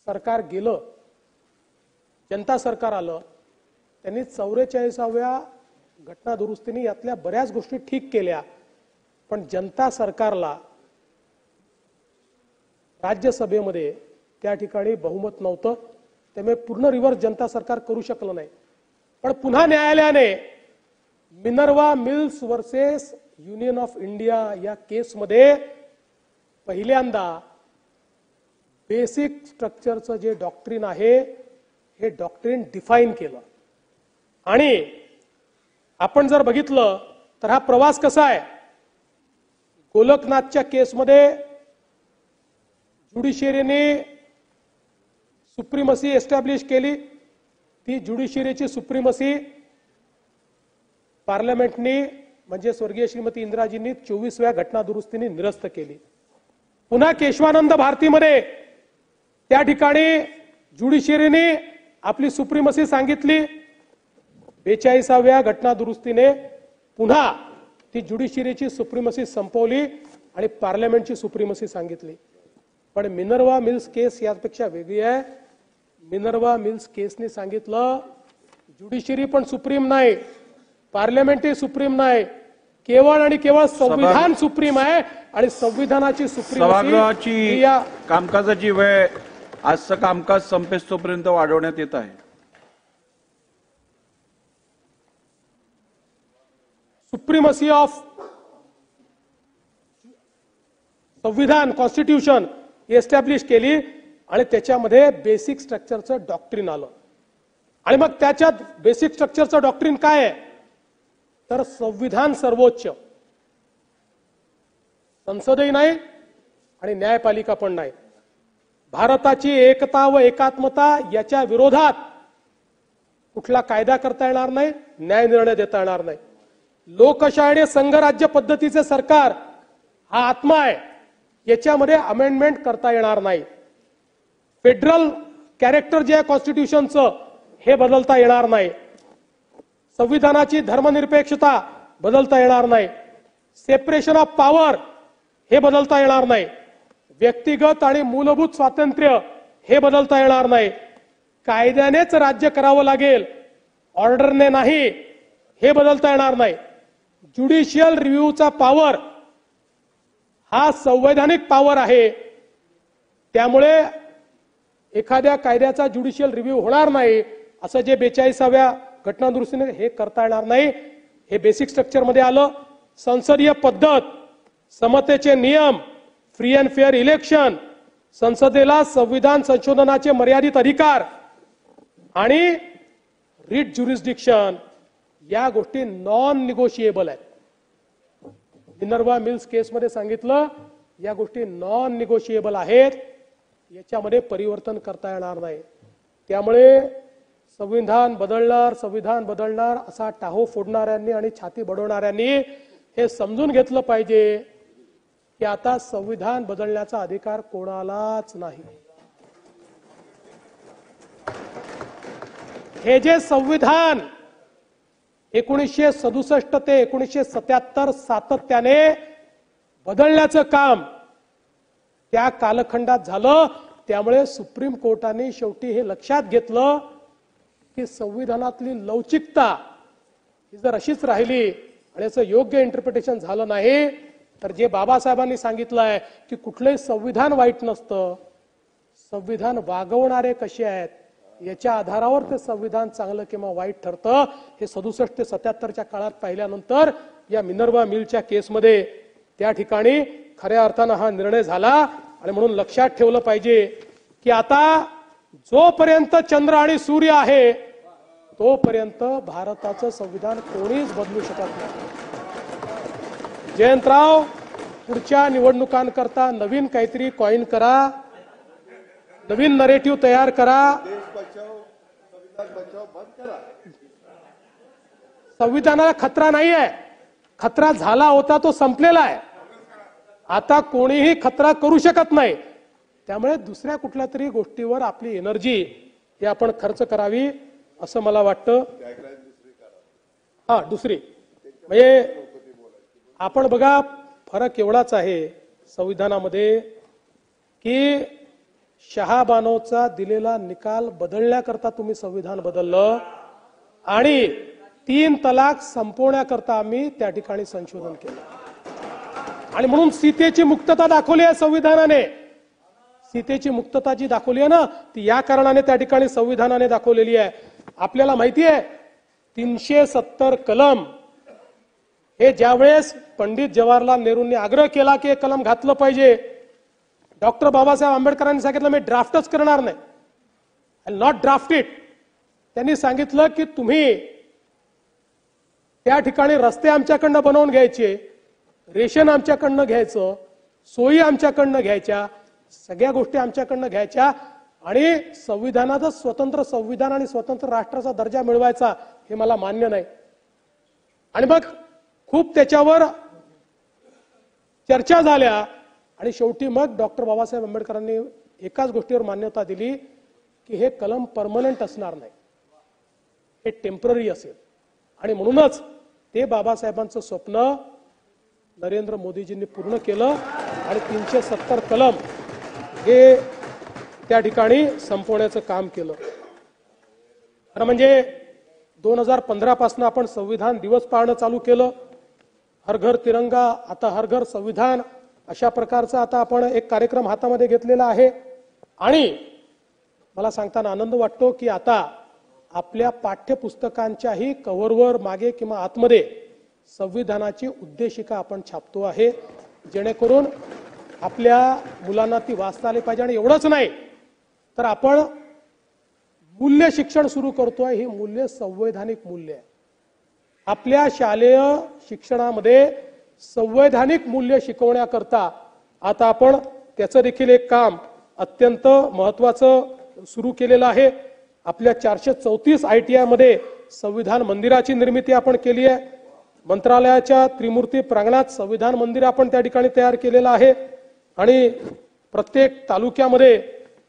सरकार गेलं, जनता सरकार आलं. त्यांनी 44व्या घटना दुरुस्तीने यातल्या बऱ्याच गोष्टी ठीक केल्या. पण जनता सरकारला राज्यसभेमध्ये त्या ठिकाणी बहुमत नव्हतं, त्यामुळे पूर्ण रिव्हर्स जनता सरकार करू शकलं नाही. पण पुन्हा न्यायालयाने Minerva mills versus union of India या केसमध्ये पहिल्यांदा बेसिक स्ट्रक्चरचं जे डॉक्ट्रिन आहे हे डॉक्ट्रिन डिफाईन केलं. आणि आपण जर बघितलं तर हा प्रवास कसा आहे, गोलकनाथच्या केसमध्ये ज्युडिशियरीने सुप्रीमसी एस्टॅब्लिश केली. ती ज्युडिशियरीची सुप्रीमसी पार्लमेंटने म्हणजे स्वर्गीय श्रीमती इंदिराजींनी 24व्या घटना दुरुस्तीने निरस्त केली. पुन्हा केशवानंद भारतीमध्ये त्या ठिकाणी ज्युडिशियरीने आपली सुप्रीमसी सांगितली. 42व्या घटना दुरुस्तीने पुन्हा ती ज्युडिशियरीची सुप्रीमसी संपवली आणि पार्लमेंटची सुप्रीमसी सांगितली. पण मिनर्वा मिल्स केस यापेक्षा वेगळी आहे. मिनर्वा मिल्स केसने सांगितलं ज्युडिशियरी पण सुप्रीम नाही, पार्लमेंटही सुप्रीम नाही, केवळ आणि केवळ संविधान सुप्रीम आहे. आणि संविधानाची सभागृहाची कामकाजाची वेळ आजचं कामकाज संपेस्तोपर्यंत वाढवण्यात येत आहे. सुप्रीमसी ऑफ संविधान कॉन्स्टिट्यूशन एस्टॅब्लिश केली आणि त्याच्यामध्ये बेसिक स्ट्रक्चरचं डॉक्ट्रिन आलं. आणि मग त्याच्यात बेसिक स्ट्रक्चरचं डॉक्ट्रिन काय आहे तर संविधान सर्वोच्च, संसदही नाही आणि न्यायपालिका पण नाही. भारताची एकता व एकात्मता याच्या विरोधात कुठला कायदा करता येणार नाही, न्याय निर्णय देता येणार नाही. लोकशाही संघराज्य पद्धतीचे सरकार हा आत्मा आहे, याच्यामध्ये अमेंडमेंट करता येणार नाही. फेडरल कॅरेक्टर जे आहे कॉन्स्टिट्यूशनचं हे बदलता येणार नाही. संविधानाची धर्मनिरपेक्षता बदलता येणार नाही. सेपरेशन ऑफ पॉवर हे बदलता येणार नाही. व्यक्तिगत आणि मूलभूत स्वातंत्र्य हे बदलता येणार नाही. कायद्यानेच राज्य करावं लागेल, ऑर्डरने नाही, हे बदलता येणार नाही. ज्युडिशियल रिव्ह्यूचा पॉवर हा संवैधानिक पॉवर आहे. त्यामुळे एखाद्या कायद्याचा ज्युडिशियल रिव्ह्यू होणार नाही असं जे 42व्या घटना दुरुस्तीने हे करता येणार नाही. हे बेसिक स्ट्रक्चर मध्ये आलं. संसदीय पद्धत, समतेचे नियम, फ्री अँड फेअर इलेक्शन, संसदेला संविधान संशोधनाचे मर्यादित अधिकार आणि रिट ज्युरिस्डिक्शन या गोष्टी नॉन निगोशिएबल आहेत. मिनर्वा मिल्स केसमध्ये सांगितलं या गोष्टी नॉन निगोशिएबल आहेत, याच्यामध्ये परिवर्तन करता येणार नाही. त्यामुळे संविधान बदलणार असा टाहो फोडणाऱ्यांनी आणि छाती बडवणाऱ्यांनी हे समजून घेतलं पाहिजे की आता संविधान बदलण्याचा अधिकार कोणालाच नाही. हे जे संविधान 1967 ते 1977 सातत्याने बदलण्याचं काम त्या कालखंडात झालं. त्यामुळे सुप्रीम कोर्टाने शेवटी हे लक्षात घेतलं की संविधानातली लवचिकता ही जर अशीच राहिली आणि याचं योग्य इंटरप्रिटेशन झालं नाही तर जे बाबासाहेबांनी सांगितलं आहे की कुठलंही संविधान वाईट नसतं, संविधान वागवणारे कसे आहेत याच्या आधारावर ते संविधान चांगलं किंवा वाईट ठरतं. हे 67 ते 77च्या काळात पाहिल्यानंतर या मिनर्वा मिलच्या केसमध्ये त्या ठिकाणी खऱ्या अर्थानं हा निर्णय झाला. आणि म्हणून लक्षात ठेवलं पाहिजे की आता जोपर्यंत चंद्र आणि सूर्य आहे तोपर्यंत भारताचं संविधान कोणीच बदलू शकत नाही. जयंतराव, पुढच्या निवडणुकांकरता नवीन काहीतरी कॉइन करा, नवीन नरेटिव्ह तयार करा. संविधानाला खतरा नाही आहे, खतरा झाला होता तो संपलेला आहे. आता कोणीही खतरा करू शकत नाही. त्यामुळे दुसऱ्या कुठल्या तरी गोष्टीवर आपली एनर्जी ही आपण खर्च करावी असं मला वाटतं. दुसरी म्हणजे आपण बघा फरक एवढाच आहे संविधानामध्ये की शहाबानोचा दिलेला निकाल बदलण्याकरता तुम्ही संविधान बदललं आणि 3 तलाक संपवण्याकरता आम्ही त्या ठिकाणी संशोधन केलं. आणि म्हणून सीतेची मुक्तता दाखवली आहे संविधानाने. सीतेची मुक्तता जी दाखवली आहे ना ती या कारणाने त्या ठिकाणी संविधानाने दाखवलेली आहे. आपल्याला माहिती आहे 370 कलम हे ज्यावेळेस पंडित जवाहरलाल नेहरूंनी आग्रह केला की हे कलम घातलं पाहिजे, डॉक्टर बाबासाहेब आंबेडकरांनी सांगितलं मी ड्राफ्टच करणार नाही, आय नॉट ड्राफ्ट इट. त्यांनी सांगितलं की तुम्ही त्या ठिकाणी रस्ते आमच्याकडनं बनवून घ्यायचे, रेशन आमच्याकडनं घ्यायचं, सोयी आमच्याकडनं घ्यायच्या, सगळ्या गोष्टी आमच्याकडनं घ्यायच्या आणि संविधानाचं स्वतंत्र संविधान आणि स्वतंत्र राष्ट्राचा दर्जा मिळवायचा हे मला मान्य नाही. आणि मग खूप त्याच्यावर चर्चा झाल्या आणि शेवटी मग डॉक्टर बाबासाहेब आंबेडकरांनी एकाच गोष्टीवर मान्यता दिली की हे कलम परमनंट असणार नाही, हे टेम्पररी असेल. आणि म्हणूनच ते बाबासाहेबांचं स्वप्न नरेंद्र मोदीजींनी पूर्ण केलं आणि 370 कलम हे त्या ठिकाणी संपवण्याचं काम केलं. खरं म्हणजे 2015 पासून आपण संविधान दिवस पाळणं चालू केलं. हर घर तिरंगा, आता हर घर संविधान, अशा प्रकारचा आता आपण एक कार्यक्रम हातामध्ये घेतलेला आहे. आणि मला सांगताना आनंद वाटतो की आता आपल्या पाठ्यपुस्तकांच्याही कव्हरवर मागे किंवा आतमध्ये संविधानाची उद्देशिका आपण छापतो आहे, जेणेकरून आपल्या मुलांना ती वाचता आली पाहिजे. आणि एवढंच नाही तर आपण मूल्य शिक्षण सुरू करतोय. ही मूल्य संवैधानिक मूल्य आहे. आपल्या शालेय शिक्षणामध्ये संवैधानिक मूल्य शिकवण्याकरता आता आपण त्याचं देखील एक काम अत्यंत महत्वाचं सुरू केलेलं आहे. आपल्या 434 ITI मध्ये संविधान मंदिराची निर्मिती आपण केली आहे. मंत्रालयाच्या त्रिमूर्ती प्रांगणात संविधान मंदिर आपण त्या ठिकाणी तयार केलेलं आहे. आणि प्रत्येक तालुक्यामध्ये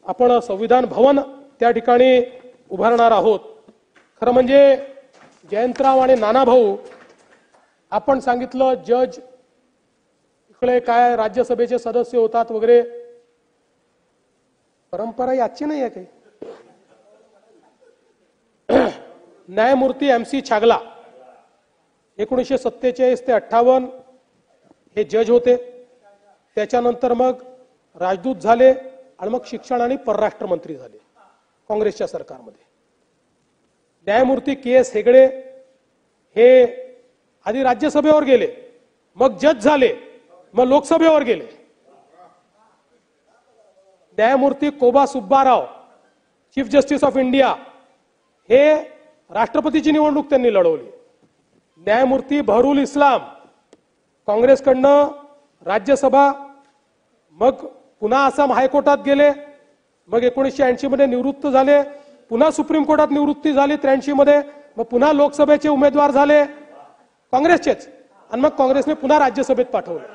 आपण संविधान भवन त्या ठिकाणी उभारणार आहोत. खरं म्हणजे जयंतराव आणि नानाभाऊ, आपण सांगितलं जज इकडे काय राज्यसभेचे सदस्य होतात वगैरे, परंपरा याची नाही आहे काही. न्यायमूर्ती MC छागला 1947 ते 58 हे जज होते. त्याच्यानंतर मग राजदूत झाले आणि मग शिक्षण आणि परराष्ट्र मंत्री झाले काँग्रेसच्या सरकारमध्ये. न्यायमूर्ती KS हेगडे हे आधी राज्यसभेवर गेले, मग जज झाले, मग लोकसभेवर गेले. न्यायमूर्ती Koba Subbarao chief justice of India हे राष्ट्रपतीची निवडणूक त्यांनी लढवली. न्यायमूर्ती बहरुल इस्लाम काँग्रेसकडनं राज्यसभा, मग पुन्हा आसाम हायकोर्टात गेले, मग 1980 मध्ये निवृत्त झाले, पुन्हा सुप्रीम कोर्टात निवृत्ती झाली 83 मध्ये, मग पुन्हा लोकसभेचे उमेदवार झाले काँग्रेसचेच आणि मग काँग्रेसने पुन्हा राज्यसभेत पाठवले.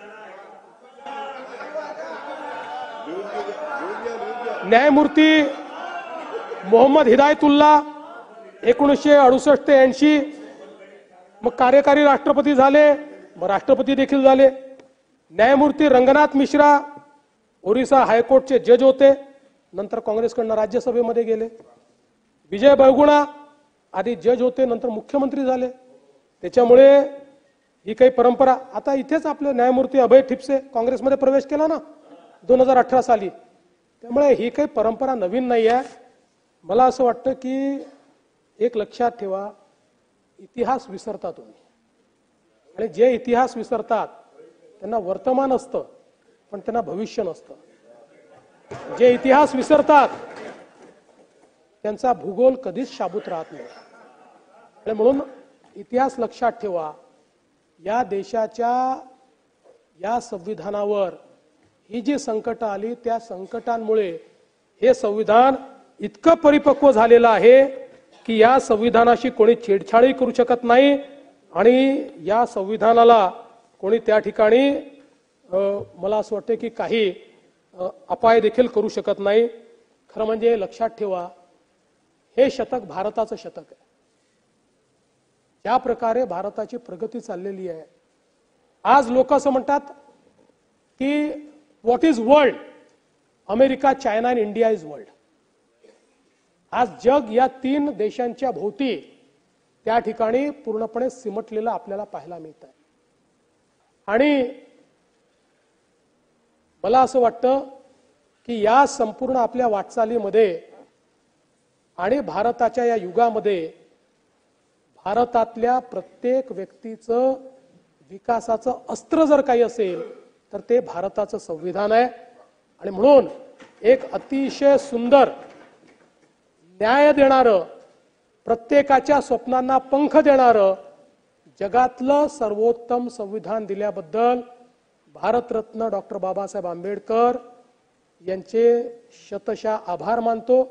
न्यायमूर्ती मोहम्मद हिदायतुल्ला 1968 ते 80 मग कार्यकारी राष्ट्रपती झाले, मग राष्ट्रपती देखील झाले. न्यायमूर्ती रंगनाथ मिश्रा ओरिसा हायकोर्टचे जज होते, नंतर काँग्रेसकडनं राज्यसभेमध्ये गेले. विजय बहुगुणा आधी जज होते, नंतर मुख्यमंत्री झाले. त्याच्यामुळे ही काही परंपरा आता इथेच आपले न्यायमूर्ती अभय ठिपसे काँग्रेसमध्ये प्रवेश केला ना 2018 साली. त्यामुळे ही काही परंपरा नवीन नाही आहे. मला असं वाटतं की एक लक्षात ठेवा, इतिहास विसरता तुम्ही, आणि जे इतिहास विसरतात त्यांना वर्तमान असतं पण त्यांना भविष्य नसतं. जे इतिहास विसरतात त्यांचा भूगोल कधीच शाबूत राहत नाही. आणि म्हणून इतिहास लक्षात ठेवा. या देशाच्या या संविधानावर ही जी संकट आली, त्या संकटांमुळे हे संविधान इतकं परिपक्व झालेलं आहे की या संविधानाशी कोणी छेडछाडही करू शकत नाही आणि या संविधानाला कोणी त्या ठिकाणी मला असं वाटतं की काही अपाय देखील करू शकत नाही. खरं म्हणजे लक्षात ठेवा, हे शतक भारताचं शतक आहे. ज्या प्रकारे भारताची प्रगती चाललेली आहे, आज लोक असं म्हणतात की what is world, America, China आणि इंडिया इज वर्ल्ड. आज जग या 3 देशांच्या भोवती त्या ठिकाणी पूर्णपणे सिमटलेलं आपल्याला पाहायला मिळत आहे. आणि मला असं वाटतं की या संपूर्ण आपल्या वाटचालीमध्ये आणि भारताच्या या युगामध्ये भारतातल्या प्रत्येक व्यक्तीचं विकासाचं अस्त्र जर काही असेल तर ते भारताचं संविधान आहे. आणि म्हणून एक अतिशय सुंदर न्याय देणारं प्रत्येकाच्या स्वप्नांना पंख देणारं जगातलं सर्वोत्तम संविधान दिल्याबद्दल भारतरत्न डॉक्टर बाबासाहेब आंबेडकर यांचे शतशः आभार मानतो,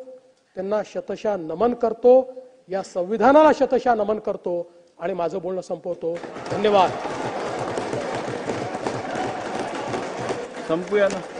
त्यांना शतशः नमन करतो, या संविधानाला शतशः नमन करतो आणि माझं बोलणं संपवतो. धन्यवाद. संपूया ना.